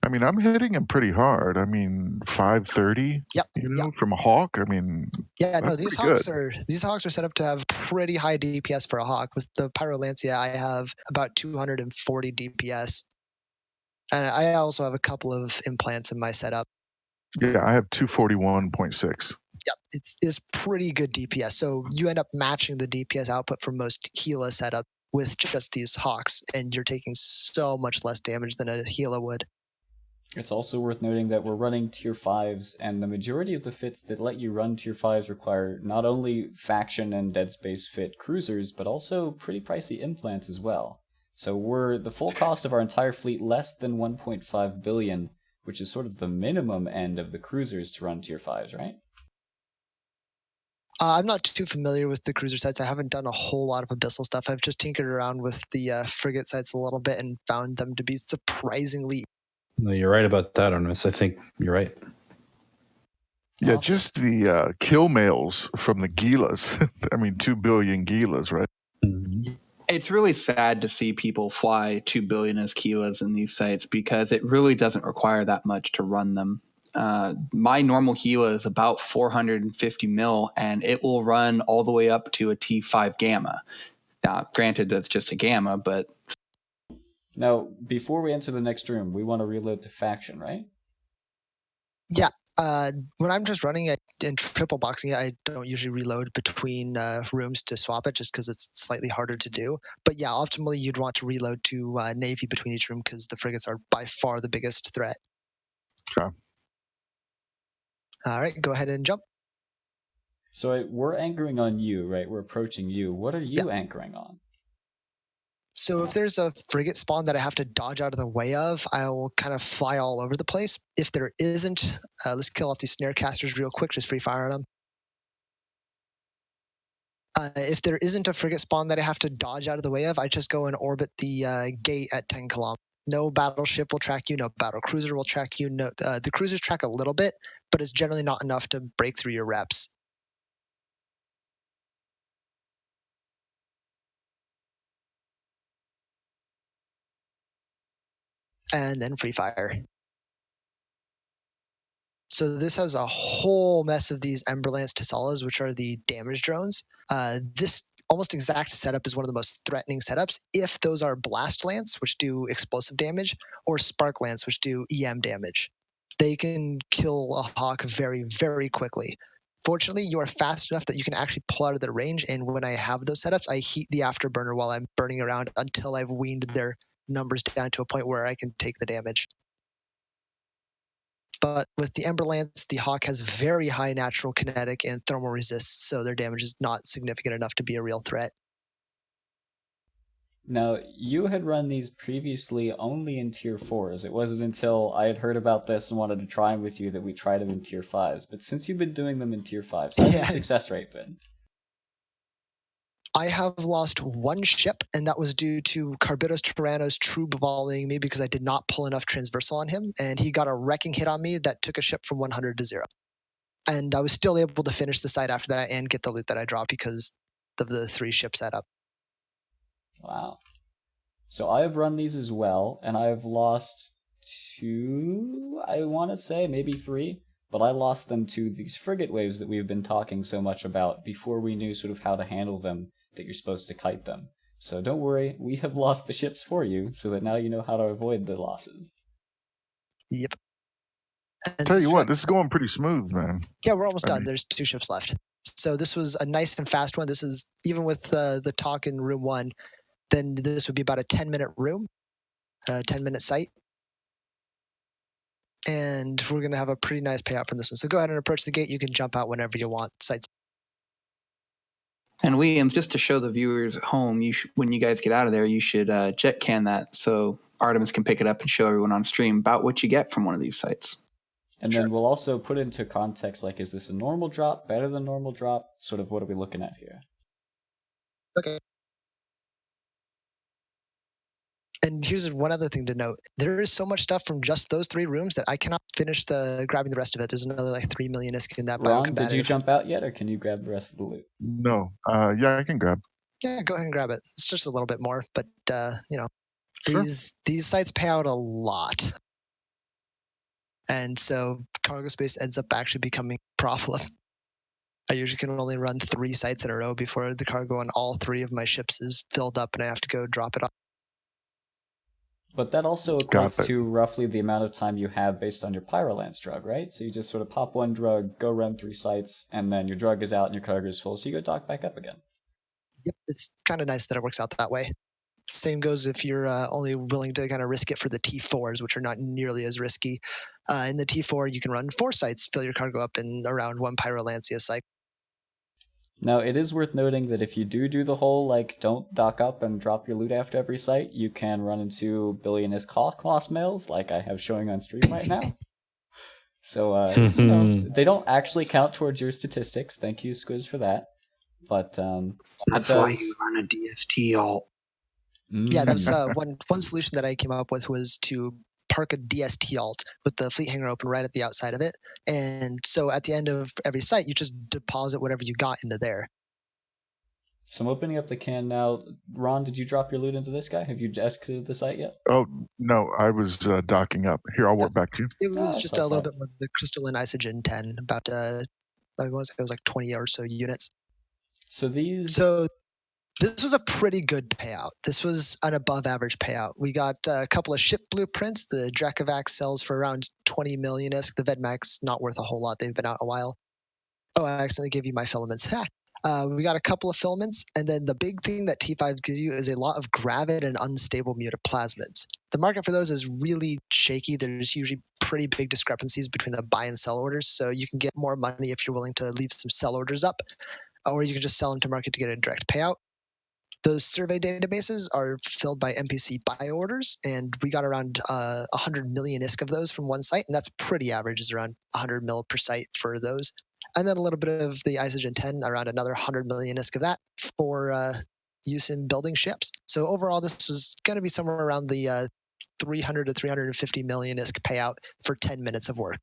I mean, I'm hitting him pretty hard. I mean, 530. Yep. You know, from a Hawk. I mean, yeah, no, that's these pretty hawks are set up to have pretty high DPS for a Hawk. With the Pyrolancia, I have about 240 DPS, and I also have a couple of implants in my setup. Yeah, I have 241.6. Yep, it's pretty good DPS. So you end up matching the DPS output for most Gila setup with just these Hawks, and you're taking so much less damage than a Gila would. It's also worth noting that we're running tier 5s, and the majority of the fits that let you run tier 5s require not only faction and dead space fit cruisers, but also pretty pricey implants as well. So we're the full cost of our entire fleet less than 1.5 billion, which is sort of the minimum end of the cruisers to run tier 5s, right? I'm not too familiar with the cruiser sites. I haven't done a whole lot of Abyssal stuff. I've just tinkered around with the frigate sites a little bit and found them to be surprisingly. No, you're right about that, Artimus. I think you're right. Yeah, Awesome. just the kill mails from the Gilas. I mean, 2 billion Gilas, right? Mm-hmm. It's really sad to see people fly 2 billion as Gilas in these sites because it really doesn't require that much to run them. My normal Gila is about 450 mil, and it will run all the way up to a T5 Gamma. Now, granted, that's just a Gamma, but... Now, before we enter the next room, we want to reload to faction, right? Yeah. When I'm just running it and triple boxing it, I don't usually reload between rooms to swap it just because it's slightly harder to do. But yeah, optimally, you'd want to reload to Navy between each room because the frigates are by far the biggest threat. Okay. All right, go ahead and jump. So we're anchoring on you, right? We're approaching you. What are you anchoring on? So if there's a frigate spawn that I have to dodge out of the way of, I'll kind of fly all over the place. If there isn't, let's kill off these snare casters real quick, just free fire on them. If there isn't a frigate spawn that I have to dodge out of the way of, I just go and orbit the gate at 10 kilometers. No battleship will track you, no battle cruiser will track you. No, the cruisers track a little bit, but it's generally not enough to break through your reps. And then free fire. So this has a whole mess of these Emberlance Tessalas, which are the damage drones. This almost exact setup is one of the most threatening setups if those are Blast Lance, which do explosive damage, or Spark Lance, which do EM damage. They can kill a Hawk very, very quickly. Fortunately, you are fast enough that you can actually pull out of their range, and when I have those setups, I heat the afterburner while I'm burning around until I've weaned their numbers down to a point where I can take the damage. But with the Emberlance, the Hawk has very high natural kinetic and thermal resist, so their damage is not significant enough to be a real threat. Now, you had run these previously only in tier 4s. It wasn't until I had heard about this and wanted to try them with you that we tried them in tier 5s. But since you've been doing them in tier 5s, how's your success rate been? I have lost one ship, and that was due to Carbitos Tyrannos true balling me because I did not pull enough transversal on him, and he got a wrecking hit on me that took a ship from 100 to 0. And I was still able to finish the site after that and get the loot that I dropped because of the 3 ship setup. Wow. So I have run these as well, and I have lost 2, I want to say, maybe 3, but I lost them to these frigate waves that we've been talking so much about before we knew sort of how to handle them, that you're supposed to kite them. So don't worry, we have lost the ships for you, so that now you know how to avoid the losses. Yep. And Tell you what, this is going pretty smooth, man. Yeah, we're almost done. There's 2 ships left. So this was a nice and fast one. This is, even with the talk in room 1, then this would be about a 10-minute room, a 10-minute site. and we're going to have a pretty nice payout from this one. So go ahead and approach the gate. You can jump out whenever you want. Sites. And Williams, just to show the viewers at home, when you guys get out of there, you should jet can that so Artimus can pick it up and show everyone on stream about what you get from one of these sites. And then we'll also put into context, like, is this a normal drop, better than normal drop? Sort of what are we looking at here? Okay. And here's one other thing to note. There is so much stuff from just those 3 rooms that I cannot finish grabbing the rest of it. There's another like 3 million ISK in that Ron, biocombative. did you jump out yet, or can you grab the rest of the loot? No. Yeah, I can grab. Yeah, go ahead and grab it. It's just a little bit more, but Sure. these sites pay out a lot. And so cargo space ends up actually becoming a problem. I usually can only run 3 sites in a row before the cargo on all 3 of my ships is filled up and I have to go drop it off. But that also equates to roughly the amount of time you have based on your Pyrolance drug, right? So you just sort of pop 1 drug, go run 3 sites, and then your drug is out and your cargo is full, so you go dock back up again. Yep, it's kind of nice that it works out that way. Same goes if you're only willing to kind of risk it for the T4s, which are not nearly as risky. In the T4, you can run 4 sites, fill your cargo up in around 1 Pyrolancia cycle. Now, it is worth noting that if you do the whole, like, don't dock up and drop your loot after every site, you can run into billion-isk cost mails, like I have showing on stream right now. So, they don't actually count towards your statistics. Thank you, Squiz, for that. But that's why you run a DST alt. Yeah, that's one solution that I came up with was to park a DST alt with the fleet hangar open right at the outside of it. And so at the end of every site, you just deposit whatever you got into there. So I'm opening up the can now. Ron, did you drop your loot into this guy? Have you exited the site yet? Oh, no, I was docking up. Here, I'll walk back to you. It was just a little bit more of the crystalline isogen 10, about it was like 20 or so units. So this was a pretty good payout. This was an above average payout. We got a couple of ship blueprints. The Drakavac sells for around 20 million ISK. The Vedmax, not worth a whole lot. They've been out a while. Oh, I accidentally gave you my filaments. We got a couple of filaments, and then the big thing that T5 gives you is a lot of gravid and unstable mutaplasmids. The market for those is really shaky. There's usually pretty big discrepancies between the buy and sell orders, so you can get more money if you're willing to leave some sell orders up, or you can just sell them to market to get a direct payout. Those survey databases are filled by NPC buy orders, and we got around 100 million ISK of those from one site, and that's pretty average, is around 100 mil per site for those. And then a little bit of the Isogen 10, around another 100 million ISK of that for use in building ships. So overall, this was going to be somewhere around the 300 to 350 million ISK payout for 10 minutes of work.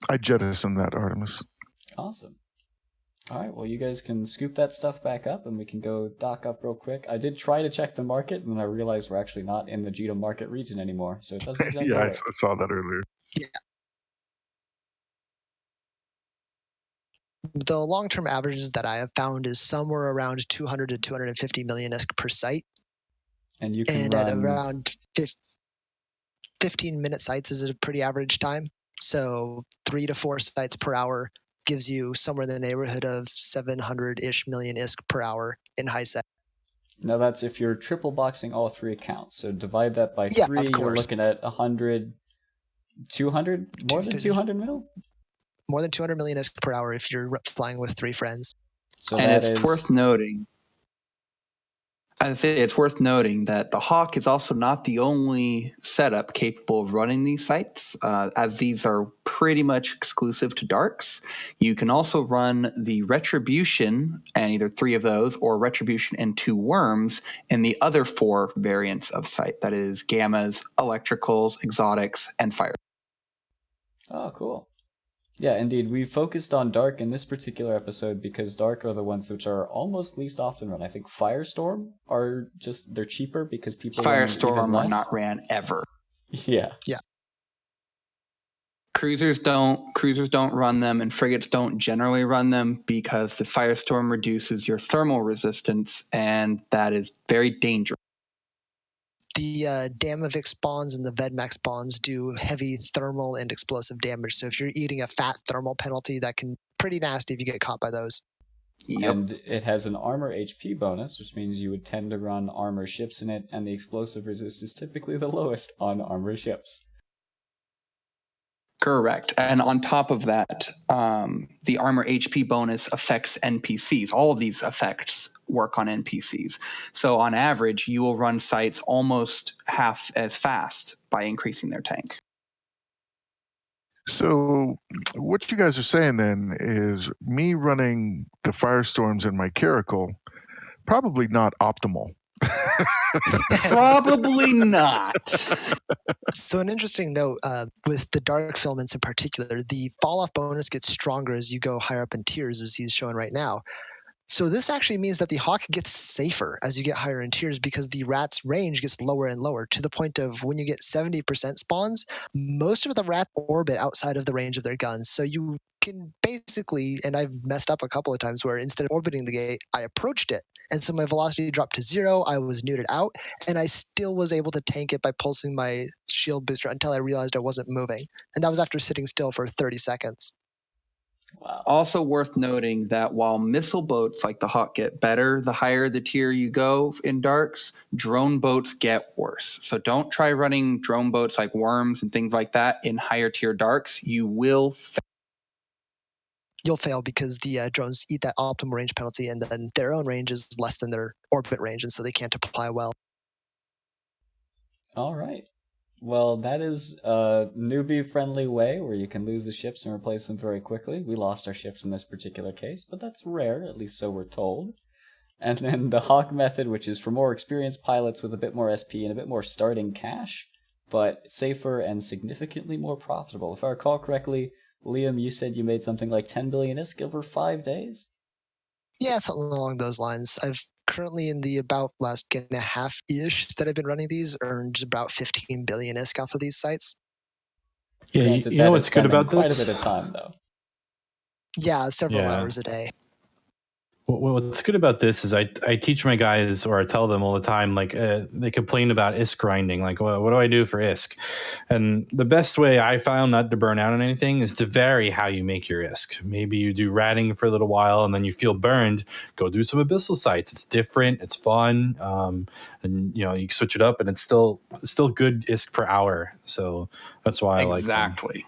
I jettisoned that, Artimus. Awesome. All right, well, you guys can scoop that stuff back up, and we can go dock up real quick. I did try to check the market, and then I realized we're actually not in the Jito market region anymore, so it doesn't exactly Yeah, work. I saw that earlier. Yeah. The long-term averages that I have found is somewhere around 200 to 250 million ISK per site. And you can at around 15-minute sites is a pretty average time. So 3 to 4 sites per hour gives you somewhere in the neighborhood of 700-ish million ISK per hour in Highsec. Now that's if you're triple boxing all 3 accounts. So divide that by 3, you're looking at 100, 200, more than 200 mil? More than 200 million ISK per hour if you're flying with 3 friends. So and it's worth noting. I'd say it's worth noting that the Hawk is also not the only setup capable of running these sites, as these are pretty much exclusive to Darks. You can also run the Retribution and either 3 of those, or Retribution and 2 Worms in the other 4 variants of site. That is Gammas, Electricals, Exotics, and Fire. Oh, cool. Yeah, indeed. We focused on Dark in this particular episode because Dark are the ones which are almost least often run. I think Firestorm are just, they're cheaper because people Firestorm are not ran ever. Yeah. Yeah. Cruisers don't run them, and frigates don't generally run them because the Firestorm reduces your thermal resistance, and that is very dangerous. The Damavik spawns and the Vedmax spawns do heavy thermal and explosive damage. So if you're eating a fat thermal penalty, that can be pretty nasty if you get caught by those. Yep. And it has an armor HP bonus, which means you would tend to run armor ships in it, and the explosive resist is typically the lowest on armor ships. Correct. And on top of that, the armor HP bonus affects NPCs. All of these effects work on NPCs. So on average, you will run sites almost half as fast by increasing their tank. So what you guys are saying then is me running the Firestorms in my Caracal, probably not optimal. Probably not. So an interesting note with the dark filaments in particular, the fall off bonus gets stronger as you go higher up in tiers, as he's showing right now. So this actually means that the Hawk gets safer as you get higher in tiers because the rat's range gets lower and lower to the point of when you get 70% spawns, most of the rats orbit outside of the range of their guns. So you can basically, and I've messed up a couple of times where instead of orbiting the gate, I approached it. And so my velocity dropped to 0, I was neutered out, and I still was able to tank it by pulsing my shield booster until I realized I wasn't moving. And that was after sitting still for 30 seconds. Wow. Also worth noting that while missile boats like the Hawk get better, the higher the tier you go in darks, drone boats get worse. So don't try running drone boats like worms and things like that in higher tier darks. You will fail. You'll fail because the drones eat that optimal range penalty, and then their own range is less than their orbit range, and so they can't apply well. All right. Well, that is a newbie-friendly way where you can lose the ships and replace them very quickly. We lost our ships in this particular case, but that's rare, at least so we're told. And then the Hawk method, which is for more experienced pilots with a bit more SP and a bit more starting cash, but safer and significantly more profitable. If I recall correctly, Liam, you said you made something like 10 billion ISK over 5 days? Yeah, something along those lines. I've currently in the about last and a half-ish that I've been running these earned about 15 billion ISK off of these sites. Yeah, Granted, you know that what's is good about spending this? quite a bit of time, though. Yeah, several hours a day. What's good about this is I teach my guys, or I tell them all the time, like they complain about ISK grinding, like what do I do for ISK? And the best way I found not to burn out on anything is to vary how you make your ISK. Maybe you do ratting for a little while and then you feel burned, go do some abyssal sites. It's different, it's fun, and you know you switch it up and it's still good ISK per hour. So that's why I like them. Exactly.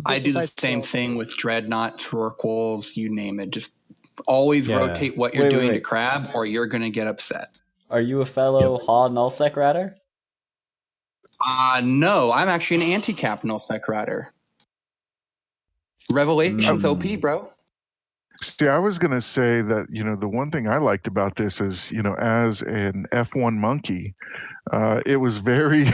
I do the same thing with dreadnoughts, rorquals, you name it. Just always rotate what you're doing to crab, or you're going to get upset. Are you a fellow Horde Nullsec Ratter? No, I'm actually an anti-cap Nullsec Ratter. Revelations OP, bro. See, I was going to say that, you know, the one thing I liked about this is, you know, as an F1 monkey, it was very,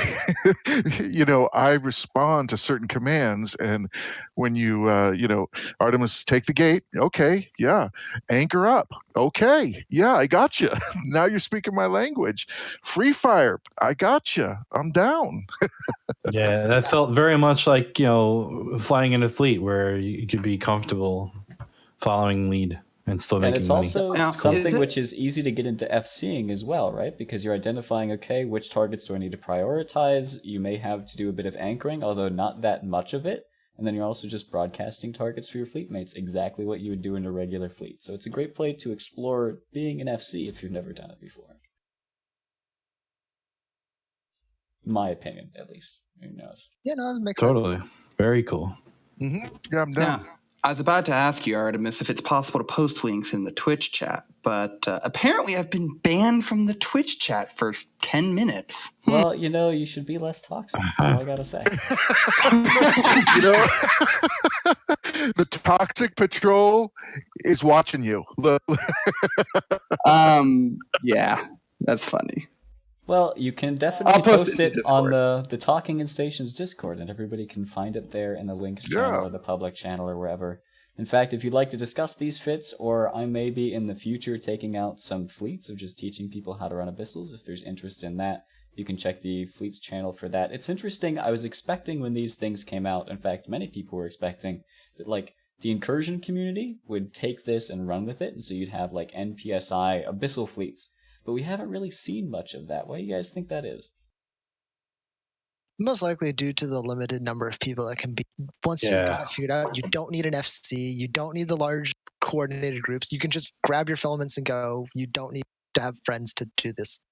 you know, I respond to certain commands. And when you, you know, Artimus, take the gate. Okay. Yeah. Anchor up. Okay. Yeah, I got you. Now you're speaking my language. Free fire. I got you. I'm down. Yeah, that felt very much like, you know, flying in a fleet where you could be comfortable following lead and still making money. And it's also Now, something which is easy to get into FCing as well, right? Because you're identifying, okay, which targets do I need to prioritize? You may have to do a bit of anchoring, although not that much of it. And then you're also just broadcasting targets for your fleet mates, exactly what you would do in a regular fleet. So it's a great play to explore being an FC if you've never done it before. My opinion, at least. Who knows? Yeah, no, that makes sense. Totally. Very cool. Mm-hmm. Yeah, I'm down. Now, I was about to ask you, Artimus, if it's possible to post links in the Twitch chat, but apparently I've been banned from the Twitch chat for 10 minutes. Well, you know, you should be less toxic. That's all I gotta say. You know, the toxic patrol is watching you. Look. Yeah, that's funny. Well, you can definitely post it in on the Talking in Stations Discord, and everybody can find it there in the links channel or the public channel or wherever. In fact, if you'd like to discuss these fits, or I may be in the future taking out some fleets of just teaching people how to run Abyssals, if there's interest in that, you can check the fleets channel for that. It's interesting, I was expecting when these things came out, in fact, many people were expecting that, like, the incursion community would take this and run with it, and so you'd have, like, NPSI Abyssal fleets. But we haven't really seen much of that. Why do you guys think that is? Most likely due to the limited number of people that can be. Once you've got it figured out, you don't need an FC. You don't need the large coordinated groups. You can just grab your filaments and go. You don't need to have friends to do this.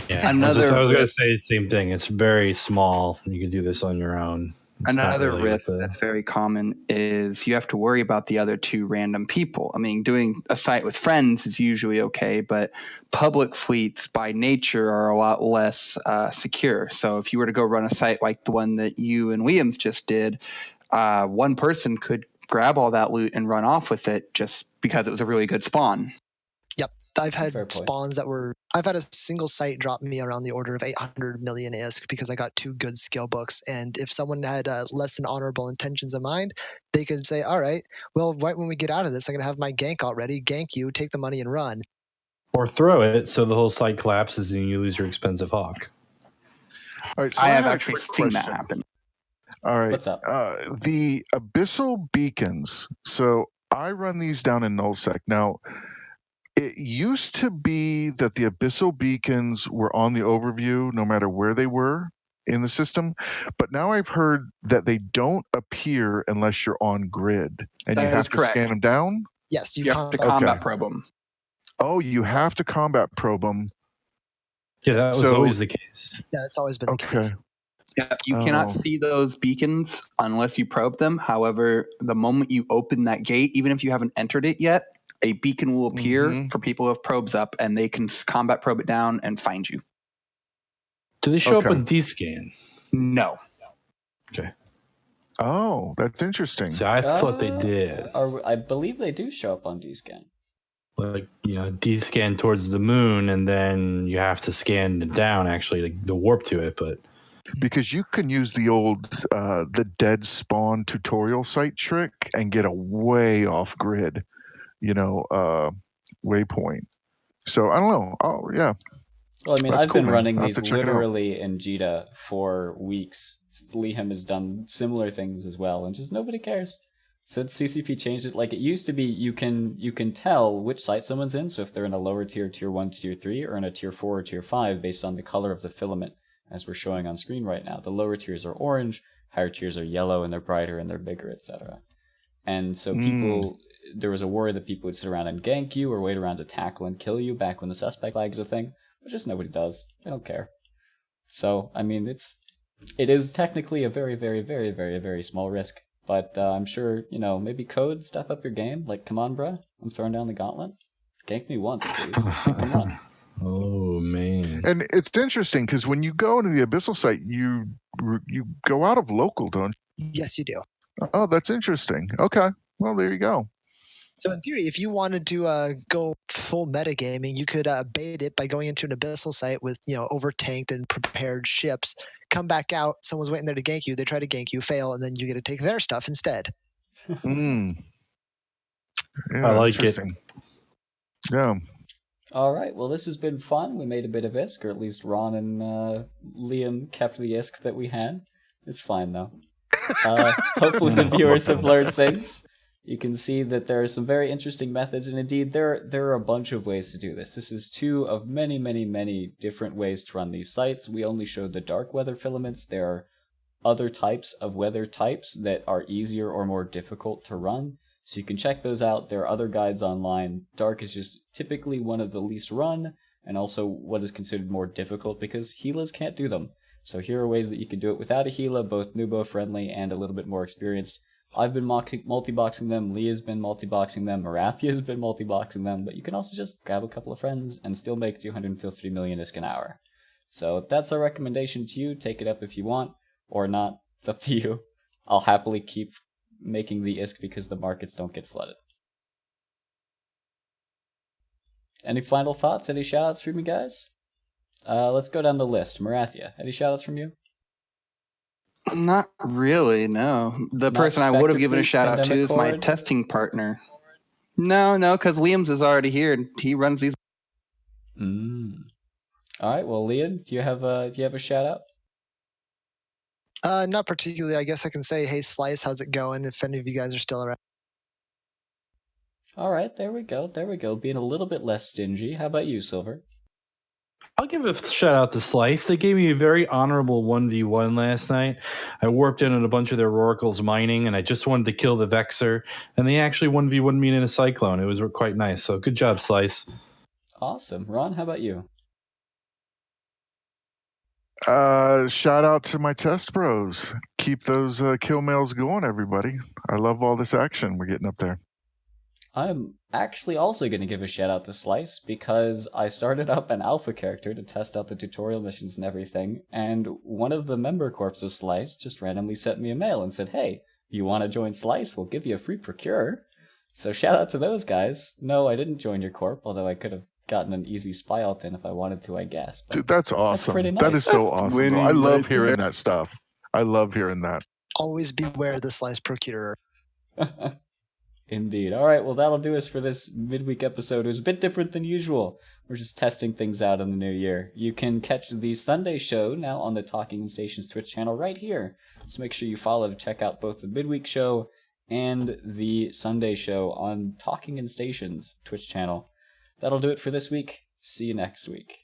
Yeah, I was going to say the same thing. It's very small. You can do this on your own. It's not Another really risk what the- that's very common is you have to worry about the other two random people. I mean, doing a site with friends is usually okay, but public fleets by nature are a lot less secure. So if you were to go run a site like the one that you and Williams just did, one person could grab all that loot and run off with it just because it was a really good spawn. Yep. I've That's a fair had point. spawns that were. I've had a single site drop me around the order of 800 million ISK because I got 2 good skill books. And if someone had less than honorable intentions in mind, they could say, all right, well, right when we get out of this, I'm going to have my gank out ready, gank you, take the money and run. Or throw it so the whole site collapses and you lose your expensive hawk. All right, so I have had a actually quick seen that question. happen. All right. What's up? The abyssal beacons. So I run these down in Nullsec. Now, it used to be that the abyssal beacons were on the overview no matter where they were in the system, but now I've heard that they don't appear unless you're on grid and you That have is to correct. scan them down. Yes, You have to Okay. combat probe them. Oh, you have to combat probe them. Yeah, that was So- always the case. Yeah, it's always been the Okay. case. Yeah, you cannot Oh. see those beacons unless you probe them. However, the moment you open that gate, even if you haven't entered it yet, a beacon will appear Mhm. for people who have probes up, and they can combat probe it down and find you. Do they show Okay. up on D-Scan? No. Oh, that's interesting. See, I thought they did. I believe they do show up on D-Scan. Like, D-Scan towards the moon, and then you have to scan it down, actually, like, the warp to it, but... Because you can use the old the dead spawn tutorial site trick and get a way off grid, waypoint. So I don't know. Oh yeah, Well, I mean, That's I've cool, been man. running I'll have these to check it out. literally in Jita for weeks. Leeham has done similar things as well, and just nobody cares. Since CCP changed it, like it used to be, you can tell which site someone's in. So if they're in a lower tier, tier 1 to tier 3, or in a tier 4 or tier 5, based on the color of the filament, as we're showing on screen right now. The lower tiers are orange, higher tiers are yellow, and they're brighter and they're bigger, etc. And so there was a worry that people would sit around and gank you or wait around to tackle and kill you back when the suspect flag's a thing, but just nobody does. They don't care. So, I mean, it is technically a very, very, very, very, very small risk. But I'm sure, maybe Code, step up your game. Like, come on, bruh. I'm throwing down the gauntlet. Gank me once, please. Like, come on. Oh, man. and it's interesting because when you go into the abyssal site, you go out of local, don't Yes, you do. you? Oh, that's interesting. Okay, well there you go. So in theory, if you wanted to go full metagaming, you could bait it by going into an abyssal site with over-tanked and prepared ships. Come back out, someone's waiting there to gank you. They try to gank you, fail, and then you get to take their stuff instead. Mm. Yeah, I like it. interesting. Yeah. All right, well, this has been fun. We made a bit of ISK, or at least Ron and Liam kept the ISK that we had. It's fine, though. Hopefully the viewers have learned things. You can see that there are some very interesting methods, and indeed, there are a bunch of ways to do this. This is 2 of many, many, many different ways to run these sites. We only showed the dark weather filaments. There are other types of weather types that are easier or more difficult to run. So you can check those out. There are other guides online. Dark is just typically one of the least run, and also what is considered more difficult because healers can't do them. So here are ways that you can do it without a healer, both Nubo friendly and a little bit more experienced. I've been multi-boxing them, Lee has been multi-boxing them, Morathia has been multi-boxing them, but you can also just grab a couple of friends and still make 250 million ISK an hour. So that's our recommendation to you. Take it up if you want, or not. It's up to you. I'll happily keep making the ISK because the markets don't get flooded. Any final thoughts? Any shoutouts from you guys? Let's go down the list. Morathia, any shoutouts from you? Not really, no. The Not person I would have given a Spectre shout out to Pandemic is my Horde? testing partner. No, because Williams is already here and he runs these. All right. Well, Liam, do you have a shout out? Not particularly. I guess I can say, hey, Slice, how's it going? If any of you guys are still around. All right. There we go. Being a little bit less stingy. How about you, Silver? I'll give a shout out to Slice. They gave me a very honorable 1v1 last night. I warped in on a bunch of their oracles mining, and I just wanted to kill the Vexer, and they actually 1v1 me in a Cyclone. It was quite nice. So good job, Slice. Awesome. Ron, how about you? Shout out to my test bros. Keep those kill mails going, everybody. I love all this action we're getting up there. I'm actually also going to give a shout out to Slice because I started up an alpha character to test out the tutorial missions and everything, and one of the member corps of Slice just randomly sent me a mail and said, hey, you want to join Slice? We'll give you a free procure. So shout out to those guys. No, I didn't join your corp, although I could have gotten an easy spy alt in if I wanted to, I guess. But Dude, that's awesome. pretty That nice. is so awesome. winning I love right hearing there. that stuff. I love hearing that. Always beware the Slice Procurer. Indeed. All right, well, that'll do us for this midweek episode. It was a bit different than usual. We're just testing things out in the new year. You can catch the Sunday show now on the Talking Stations Twitch channel right here. So make sure you follow to check out both the midweek show and the Sunday show on Talking in Stations Twitch channel. That'll do it for this week. See you next week.